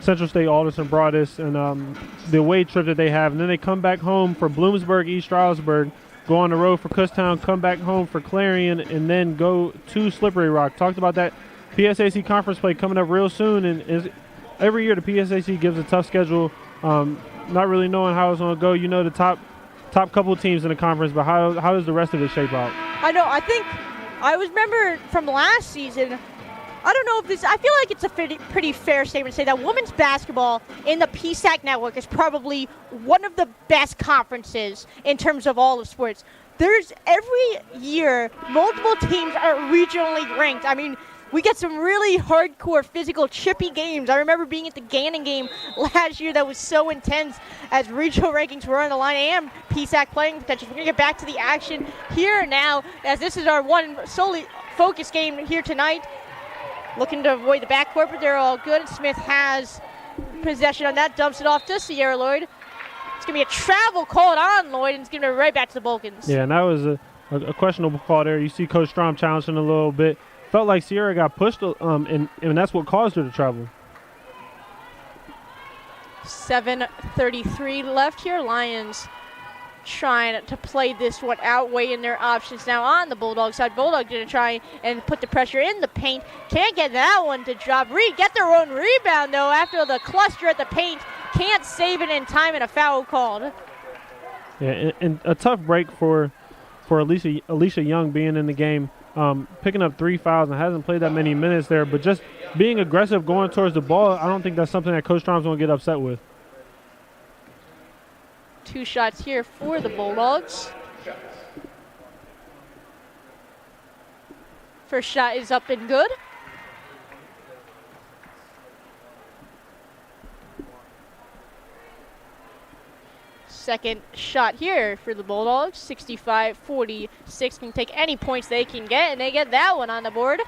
Central State Alderson Broadus and the away trip that they have. And then they come back home for Bloomsburg, East Stroudsburg, go on the road for Kutztown, come back home for Clarion, and then go to Slippery Rock. Talked about that PSAC conference play coming up real soon. And every year the PSAC gives a tough schedule, not really knowing how it's going to go. You know the top couple teams in the conference, but how does the rest of it shape out? I remember from last season, I don't know if this, I feel like it's a pretty fair statement to say that women's basketball in the PSAC network is probably one of the best conferences in terms of all of sports. There's every year, multiple teams are regionally ranked. I mean, we get some really hardcore, physical, chippy games. I remember being at the Gannon game last year that was so intense as regional rankings were on the line and PSAC playing potential. We're going to get back to the action here now as this is our one solely focused game here tonight. Looking to avoid the backcourt, but they're all good. Smith has possession on that, dumps it off to Sierra Lloyd. It's going to be a travel called on Lloyd, and it's going to be right back to the Vulcans. Yeah, and that was a questionable call there. You see Coach Strom challenging a little bit. Felt like Sierra got pushed, and that's what caused her to travel. 7:33 left here. Lions trying to play this one out, weighing their options now on the Bulldog side. Bulldog going to try and put the pressure in the paint. Can't get that one to drop. Get their own rebound, though, after the cluster at the paint. Can't save it in time, and a foul called. Yeah, and a tough break for Alicia Young being in the game. Picking up 3 fouls and hasn't played that many minutes there, but just being aggressive going towards the ball, I don't think that's something that Coach Strom's going to get upset with. 2 shots here for the Bulldogs. First shot is up and good. Second shot here for the Bulldogs. 65-46 can take any points they can get, and they get that one on the board.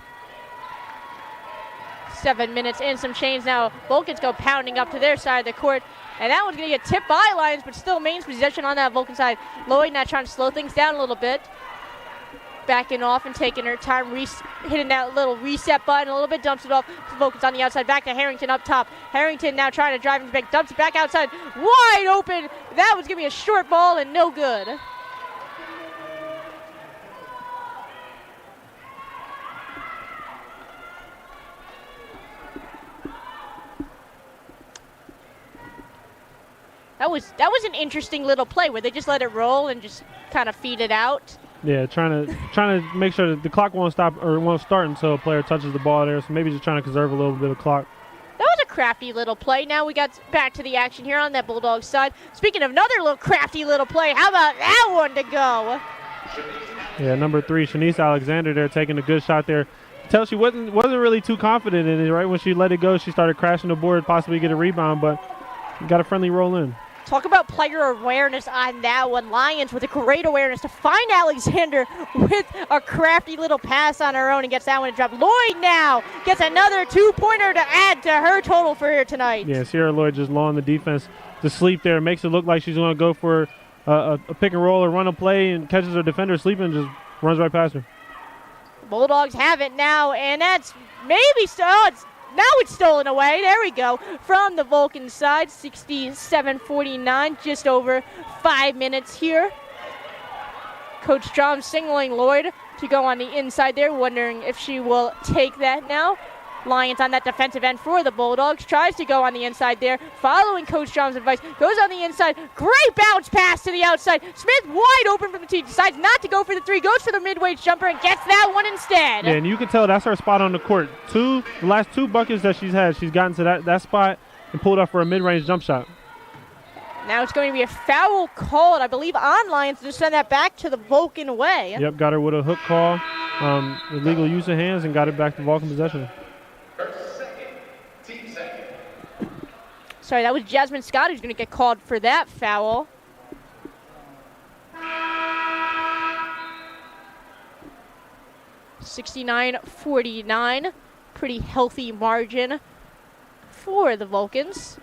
7 minutes and some change now. Vulcans go pounding up to their side of the court, and that one's going to get tipped by Lions, but still Maine's possession on that Vulcan side. Lloyd now trying to slow things down a little bit. Backing off and taking her time, hitting that little reset button a little bit, dumps it off to Vulcans on the outside, back to Harrington up top. Harrington now trying to drive into back, dumps it back outside, wide open. That was going to be a short ball and no good. That was an interesting little play where they just let it roll and just kind of feed it out. Yeah, trying to make sure that the clock won't stop or won't start until a player touches the ball there. So maybe just trying to conserve a little bit of clock. That was a crafty little play. Now we got back to the action here on that Bulldogs side. Speaking of another little crafty little play, how about that one to go? Yeah, number 3, Shanice Alexander there taking a good shot there. Tell she wasn't really too confident in it. Right when she let it go, she started crashing the board, possibly get a rebound, but got a friendly roll in. Talk about player awareness on that one. Lions with a great awareness to find Alexander with a crafty little pass on her own and gets that one to drop. Lloyd now gets another 2-pointer to add to her total for here tonight. Yeah, Sierra Lloyd just lulling the defense to sleep there. Makes it look like she's going to go for a pick and roll or run a play and catches her defender sleeping and just runs right past her. Bulldogs have it now, and that's maybe now it's stolen away. There we go. From the Vulcan side, 67-49, just over 5 minutes here. Coach Strom signaling Lloyd to go on the inside there, wondering if she will take that now. Lions on that defensive end for the Bulldogs. Tries to go on the inside there, following Coach Strom's advice. Goes on the inside. Great bounce pass to the outside. Smith wide open from the tee. Decides not to go for the 3. Goes for the mid-range jumper and gets that one instead. Yeah, and you can tell that's her spot on the court. The last 2 buckets that she's had, she's gotten to that spot and pulled up for a mid-range jump shot. Now it's going to be a foul called, I believe, on Lions to send that back to the Vulcan way. Yep, got her with a hook call, illegal use of hands, and got it back to Vulcan possession. Sorry, that was Jasmine Scott who's going to get called for that foul. $69-49, pretty healthy margin for the Vulcans.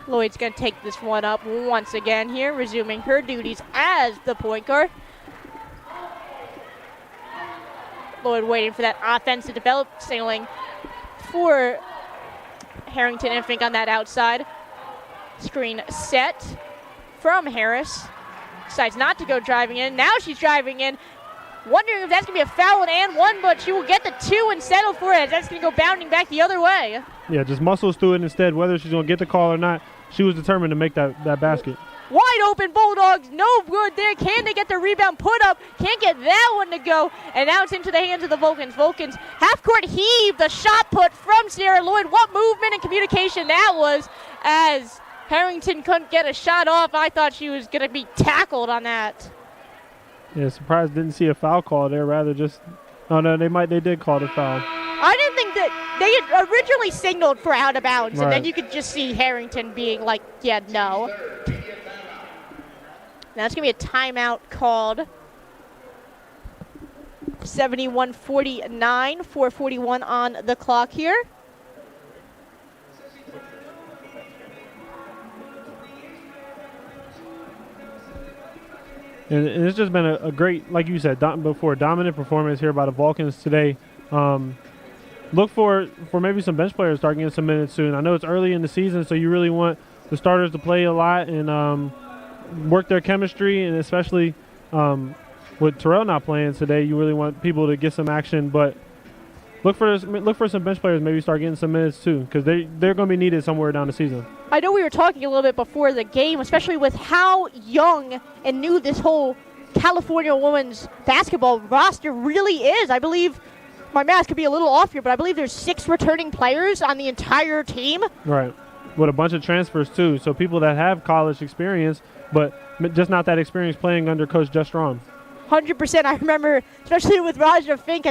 Lloyd's going to take this one up once again here, resuming her duties as the point guard. Lloyd waiting for that offense to develop, signaling for Harrington and Fink on that outside. Screen set from Harris. Decides not to go driving in. Now she's driving in. Wondering if that's going to be a foul and one, but she will get the two and settle for it. That's going to go bounding back the other way. Yeah, just muscles through it instead. Whether she's going to get the call or not, she was determined to make that basket. Wide open Bulldogs, no good there. Can they get the rebound put up? Can't get that one to go. And now it's into the hands of the Vulcans. Vulcans half-court heave, the shot put from Sierra Lloyd. What movement and communication that was, as Harrington couldn't get a shot off. I thought she was going to be tackled on that. Yeah, surprised didn't see a foul call there. Rather just, oh no, they did call the foul. I didn't think that they had originally signaled for out of bounds, right. And then you could just see Harrington being like, yeah, no. Now it's going to be a timeout called. 71-49, 4:41 on the clock here. And it's just been a great, like you said before, dominant performance here by the Vulcans today. Look for maybe some bench players starting getting some minutes soon. I know it's early in the season, so you really want the starters to play a lot and work their chemistry, and especially with Terrell not playing today, you really want people to get some action. But look for some bench players maybe start getting some minutes too, because they're going to be needed somewhere down the season. I know we were talking a little bit before the game, especially with how young and new this whole California women's basketball roster really is. I believe my math could be a little off here, but I believe there's 6 returning players on the entire team. Right, with a bunch of transfers too. So people that have college experience, but just not that experience playing under Coach Jess Strom. 100%. I remember, especially with Raja Fink,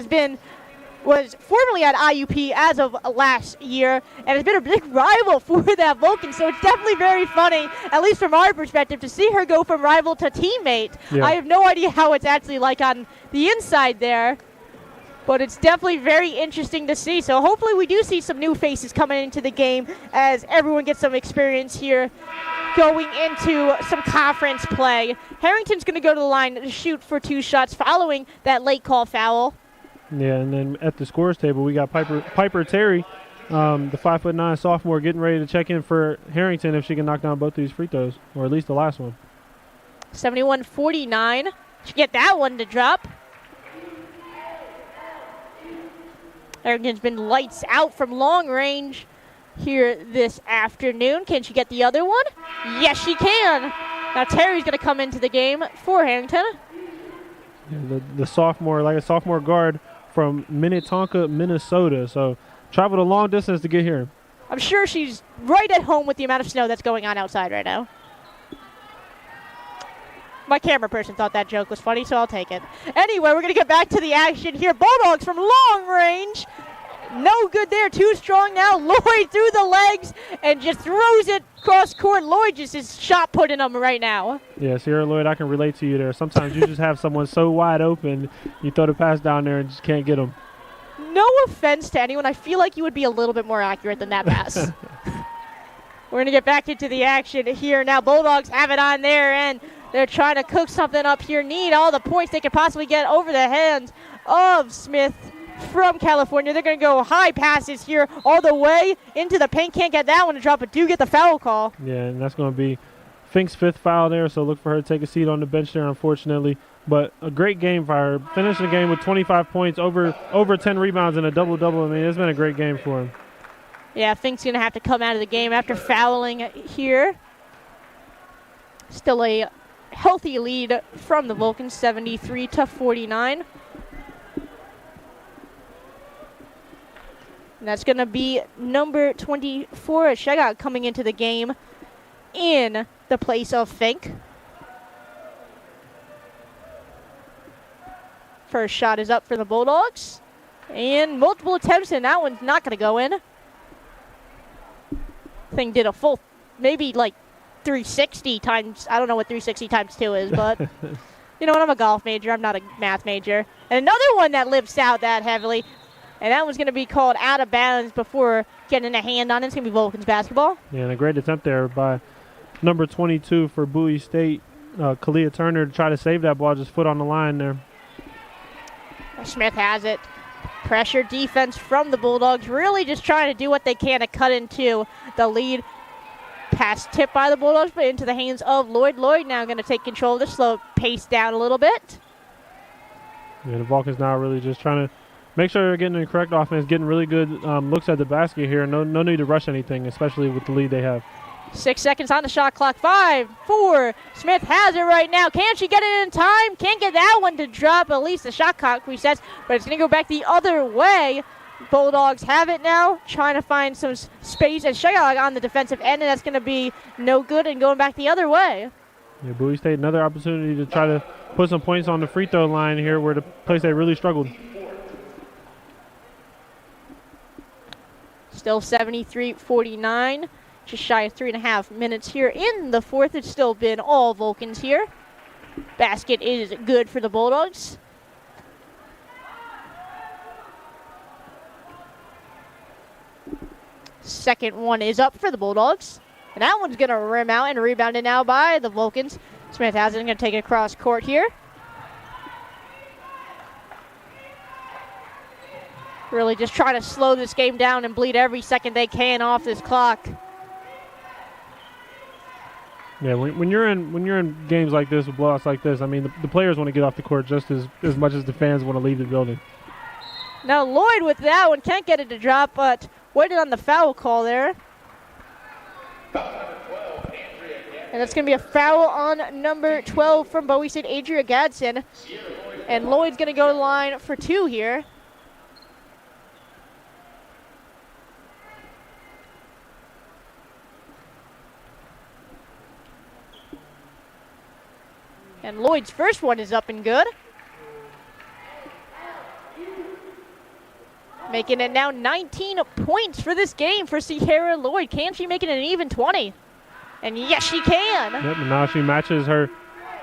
was formerly at IUP as of last year, and has been a big rival for that Vulcan, so it's definitely very funny, at least from our perspective, to see her go from rival to teammate. Yeah. I have no idea how it's actually like on the inside there, but it's definitely very interesting to see. So hopefully we do see some new faces coming into the game as everyone gets some experience here going into some conference play. Harrington's going to go to the line to shoot for 2 shots following that late call foul. Yeah, and then at the scores table, we got Piper Terry, the 5'9" sophomore, getting ready to check in for Harrington if she can knock down both these free throws, or at least the last one. 71-49. She get that one to drop. Harrington's been lights out from long range here this afternoon. Can she get the other one? Yes, she can. Now Terry's going to come into the game for Harrington. Yeah, the sophomore, like a sophomore guard from Minnetonka, Minnesota. So traveled a long distance to get here. I'm sure she's right at home with the amount of snow that's going on outside right now. My camera person thought that joke was funny, so I'll take it. Anyway, we're going to get back to the action here. Bulldogs from long range. No good there. Too strong now. Lloyd through the legs and just throws it cross court. Lloyd just is shot putting them right now. Yeah, Sierra Lloyd, I can relate to you there. Sometimes you just have someone so wide open, you throw the pass down there and just can't get them. No offense to anyone. I feel like you would be a little bit more accurate than that pass. We're going to get back into the action here now. Bulldogs have it on there, and they're trying to cook something up here. Need all the points they could possibly get over the hands of Smith from California. They're going to go high passes here all the way into the paint. Can't get that one to drop, but do get the foul call. Yeah, and that's going to be Fink's 5th foul there, so look for her to take a seat on the bench there, unfortunately. But a great game for her. Finishing the game with 25 points, over 10 rebounds, and a double-double. I mean, it's been a great game for him. Yeah, Fink's going to have to come out of the game after fouling here. Still a healthy lead from the Vulcans, 73-49. And that's going to be number 24, Shegot, coming into the game in the place of Fink. First shot is up for the Bulldogs. And multiple attempts, and that one's not going to go in. Thing did a full, maybe like 360 times. I don't know what 360 times 2 is, but you know what? I'm a golf major. I'm not a math major. And another one that lifts out that heavily. And that one's going to be called out of bounds before getting a hand on it. It's going to be Vulcans basketball. Yeah, and a great attempt there by number 22 for Bowie State, Kalia Turner, to try to save that ball, just foot on the line there. Smith has it. Pressure defense from the Bulldogs, really just trying to do what they can to cut into the lead. Pass tipped by the Bulldogs, but into the hands of Lloyd. Lloyd now going to take control of the slow pace down a little bit. Yeah, the Vulcans now really just trying to make sure they're getting the correct offense, getting really good looks at the basket here. No need to rush anything, especially with the lead they have. 6 seconds on the shot clock. 5, 4. Smith has it right now. Can she get it in time? Can't get that one to drop. At least the shot clock resets, but it's going to go back the other way. Bulldogs have it now, trying to find some space and Shayog on the defensive end, and that's going to be no good and going back the other way. Yeah, Bowie State, another opportunity to try to put some points on the free throw line here, where the place they really struggled. Still 73-49, just shy of 3.5 minutes here in the fourth. It's still been all Vulcans here. Basket is good for the Bulldogs. Second one is up for the Bulldogs. And that one's going to rim out and rebounded now by the Vulcans. Smith has it, going to take it across court here. Really just trying to slow this game down and bleed every second they can off this clock. Yeah, when you're in games like this with blowouts like this, I mean the players want to get off the court just as much as the fans want to leave the building. Now Lloyd with that one can't get it to drop, but waited on the foul call there. And that's going to be a foul on number 12 from Bowie St, Adria Gadsden. And Lloyd's going to go to the line for 2 here. And Lloyd's first one is up and good. Making it now 19 points for this game for Sierra Lloyd. Can she make it an even 20? And yes, she can. Yep, and now she matches her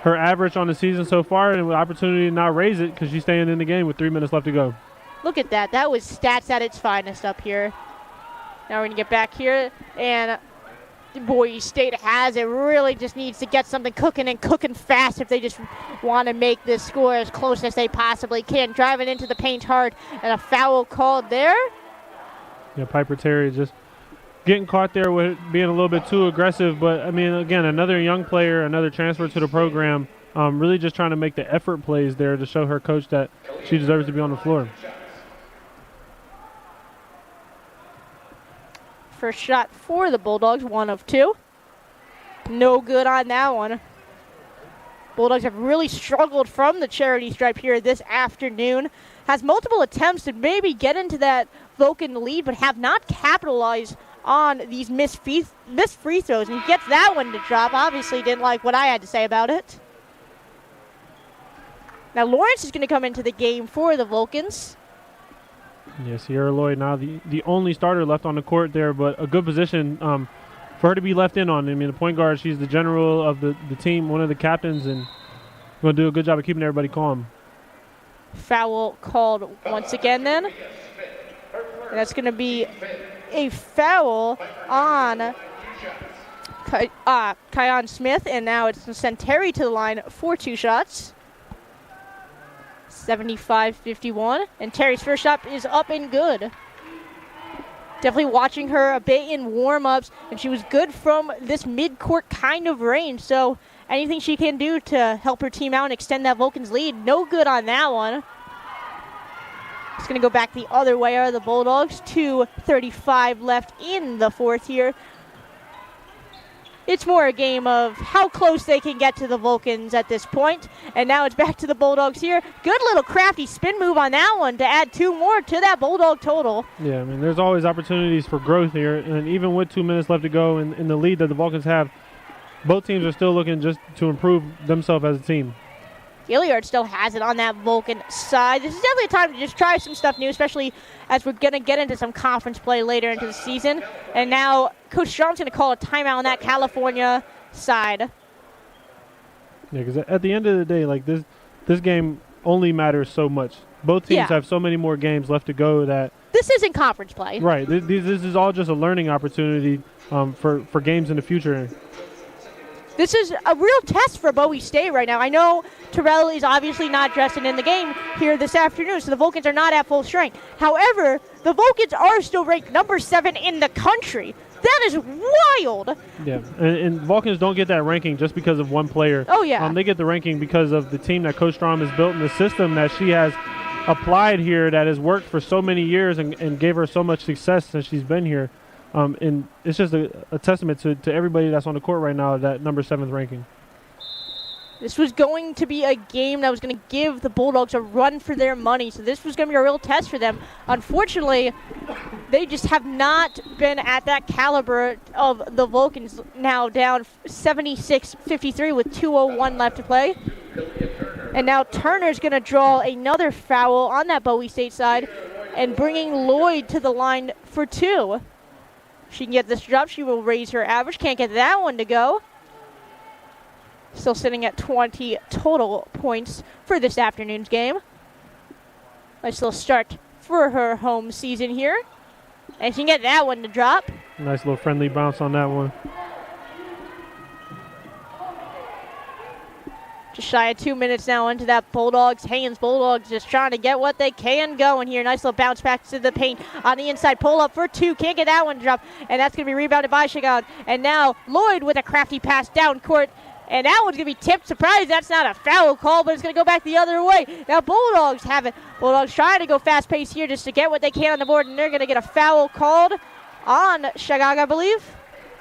average on the season so far, and with opportunity to now raise it because she's staying in the game with 3 minutes left to go. Look at that. That was stats at its finest up here. Now we're going to get back here, and Bowie State has it. Really just needs to get something cooking and cooking fast if they just want to make this score as close as they possibly can. Driving into the paint hard, and a foul called there. Yeah, Piper Terry just getting caught there with being a little bit too aggressive. But, I mean, again, another young player, another transfer to the program, really just trying to make the effort plays there to show her coach that she deserves to be on the floor. First shot for the Bulldogs, 1 of 2. No good on that one. Bulldogs have really struggled from the charity stripe here this afternoon. Has multiple attempts to maybe get into that Vulcan lead, but have not capitalized on these missed free throws. And he gets that one to drop. Obviously didn't like what I had to say about it. Now Lawrence is going to come into the game for the Vulcans. Yeah, Sierra Lloyd now the only starter left on the court there, but a good position for her to be left in on. I mean, the point guard, she's the general of the team, one of the captains, and going to do a good job of keeping everybody calm. Foul called once again then. And that's going to be a foul on Kion Smith, and now it's going to send Terry to the line for 2 shots. 75-51, and Terry's first shot is up and good. Definitely watching her a bit in warm-ups, and she was good from this mid-court kind of range, so anything she can do to help her team out and extend that Vulcans lead, no good on that one. It's going to go back the other way are the Bulldogs. 2:35 left in the fourth here. It's more a game of how close they can get to the Vulcans at this point. And now it's back to the Bulldogs here. Good little crafty spin move on that one to add 2 more to that Bulldog total. Yeah, I mean, there's always opportunities for growth here. And even with 2 minutes left to go in the lead that the Vulcans have, both teams are still looking just to improve themselves as a team. Gilliard still has it on that Vulcan side. This is definitely a time to just try some stuff new, especially as we're going to get into some conference play later into the season. And now Coach Strong's going to call a timeout on that California side. Yeah, because at the end of the day, like this game only matters so much. Both teams have so many more games left to go that this isn't conference play. Right. This is all just a learning opportunity for games in the future. This is a real test for Bowie State right now. I know Terrell is obviously not dressing in the game here this afternoon, so the Vulcans are not at full strength. However, the Vulcans are still ranked number 7 in the country. That is wild. Yeah, and Vulcans don't get that ranking just because of one player. Oh, yeah. They get the ranking because of the team that Coach Strom has built and the system that she has applied here that has worked for so many years and gave her so much success since she's been here. And it's just a testament to everybody that's on the court right now, that number 7th ranking. This was going to be a game that was going to give the Bulldogs a run for their money, so this was going to be a real test for them. Unfortunately, they just have not been at that caliber of the Vulcans, now down 76-53 with 2:01 left to play. And now Turner's going to draw another foul on that Bowie State side and bringing Lloyd to the line for 2. She can get this drop. She will raise her average. Can't get that one to go. Still sitting at 20 total points for this afternoon's game. Nice little start for her home season here. And she can get that one to drop. Nice little friendly bounce on that one. Just shy of 2 minutes now into that Bulldogs. Haynes Bulldogs just trying to get what they can going here. Nice little bounce back to the paint on the inside. Pull up for 2. Can't get that one to drop. And that's going to be rebounded by Chicago. And now Lloyd with a crafty pass down court. And that one's going to be tipped. Surprised that's not a foul call, but it's going to go back the other way. Now Bulldogs have it. Bulldogs trying to go fast pace here just to get what they can on the board. And they're going to get a foul called on Chicago, I believe.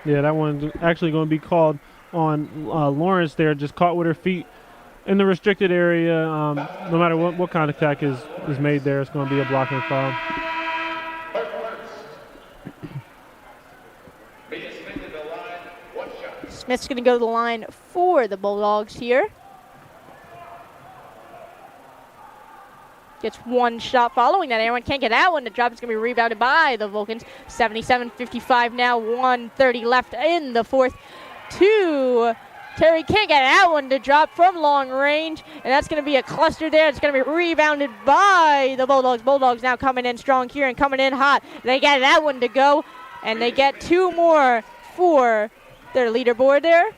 Yeah, that one's actually going to be called on Lawrence there. Just caught with her feet in the restricted area. No matter what kind of attack is made there, it's going to be a blocking foul. Smith's going to go to the line for the Bulldogs here. Gets one shot following that. Aaron can't get that one to drop. It's going to be rebounded by the Vulcans. 77-55 now. 1:30 left in the fourth. 2. Terry can't get that one to drop from long range. And that's going to be a cluster there. It's going to be rebounded by the Bulldogs. Bulldogs now coming in strong here and coming in hot. They get that one to go. And they get 2 more for their leaderboard there.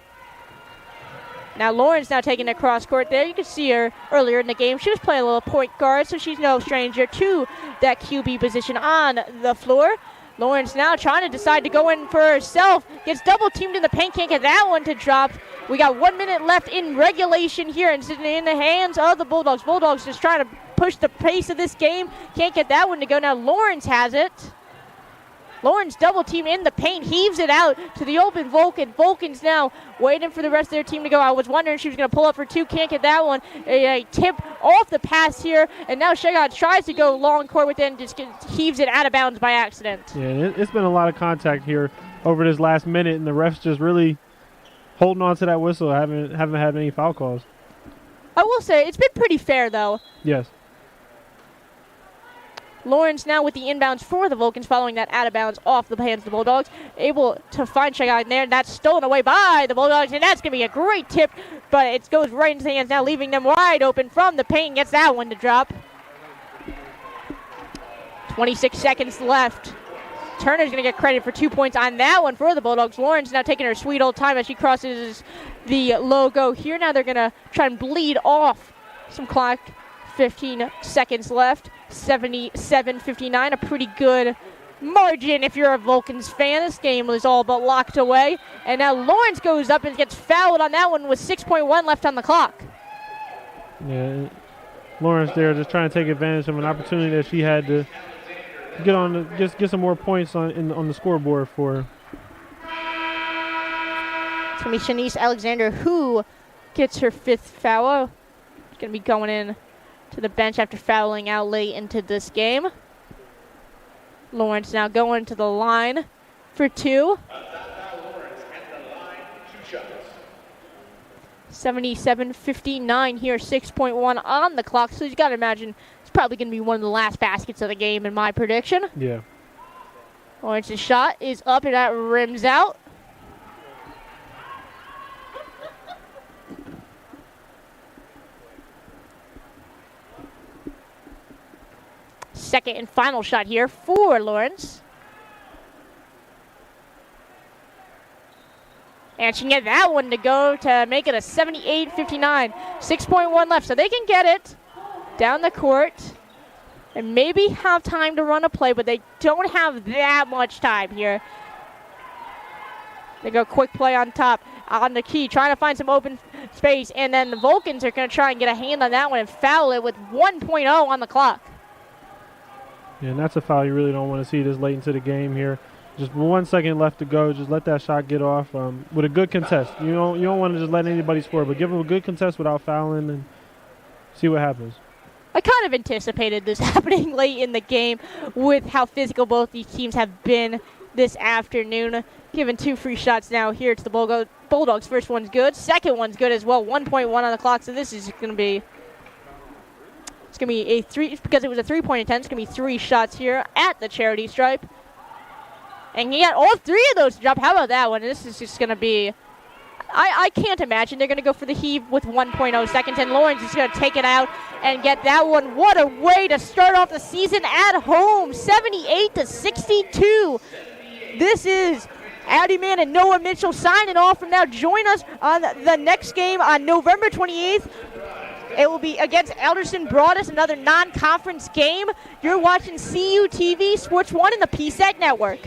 Now Lauren's now taking the cross court there. You can see her earlier in the game. She was playing a little point guard, so she's no stranger to that QB position on the floor. Lauren's now trying to decide to go in for herself. Gets double teamed in the paint. Can't get that one to drop. We got 1 minute left in regulation here and sitting in the hands of the Bulldogs. Bulldogs just trying to push the pace of this game. Can't get that one to go. Now Lawrence has it. Lawrence double team in the paint, heaves it out to the open Vulcan. Vulcan's now waiting for the rest of their team to go. I was wondering if she was going to pull up for 2. Can't get that one. A tip off the pass here, and now Shagad tries to go long court with it and just heaves it out of bounds by accident. Yeah, it's been a lot of contact here over this last minute, and the refs just really holding on to that whistle. Haven't had any foul calls. I will say it's been pretty fair though. Yes. Lawrence now with the inbounds for the Vulcans following that out of bounds off the hands of the Bulldogs. Able to find Shagai in there, and that's stolen away by the Bulldogs, and that's going to be a great tip, but it goes right into the hands now, leaving them wide open from the paint. Gets that one to drop. 26 seconds left. Turner's going to get credit for 2 points on that one for the Bulldogs. Lawrence now taking her sweet old time as she crosses the logo here. Now they're going to try and bleed off some clock. 15 seconds left. 77-59, a pretty good margin if you're a Vulcans fan. This game was all but locked away. And now Lawrence goes up and gets fouled on that one with 6.1 left on the clock. Yeah, Lawrence there just trying to take advantage of an opportunity that she had to get on the, just get some more points on the scoreboard for her. It's going to be Shanice Alexander who gets her 5th foul. It's going to be going in to the bench after fouling out late into this game. Lawrence now going to the line for 2. 77-59 here, 6.1 on the clock. So you got to imagine it's probably going to be one of the last baskets of the game in my prediction. Yeah. Lawrence's shot is up and that rims out. second and final shot here for Lawrence. And she can get that one to go to make it a 78-59. 6.1 left, so they can get it down the court and maybe have time to run a play, but they don't have that much time here. They go quick play on top, on the key, trying to find some open space, and then the Vulcans are going to try and get a hand on that one and foul it with 1.0 on the clock. Yeah, and that's a foul you really don't want to see this late into the game here. Just 1 second left to go. Just let that shot get off with a good contest. You don't want to just let anybody score, but give them a good contest without fouling and see what happens. I kind of anticipated this happening late in the game with how physical both these teams have been this afternoon. Given 2 free shots now here to the Bulldogs. First one's good. Second one's good as well. 1.1 on the clock, so this is going to be... It's going to be a 3, because it was a 3-point attempt, it's going to be 3 shots here at the charity stripe. And he got all 3 of those to drop. How about that one? This is just going to be... I can't imagine they're going to go for the heave with 1.0 seconds, and Lawrence is going to take it out and get that one. What a way to start off the season at home, 78-62. This is Addie Mann and Noah Mitchell signing off from now. Join us on the next game on November 28th. It will be against Alderson Broadus, another non-conference game. You're watching CUTV Sports 1 and the PSAC Network.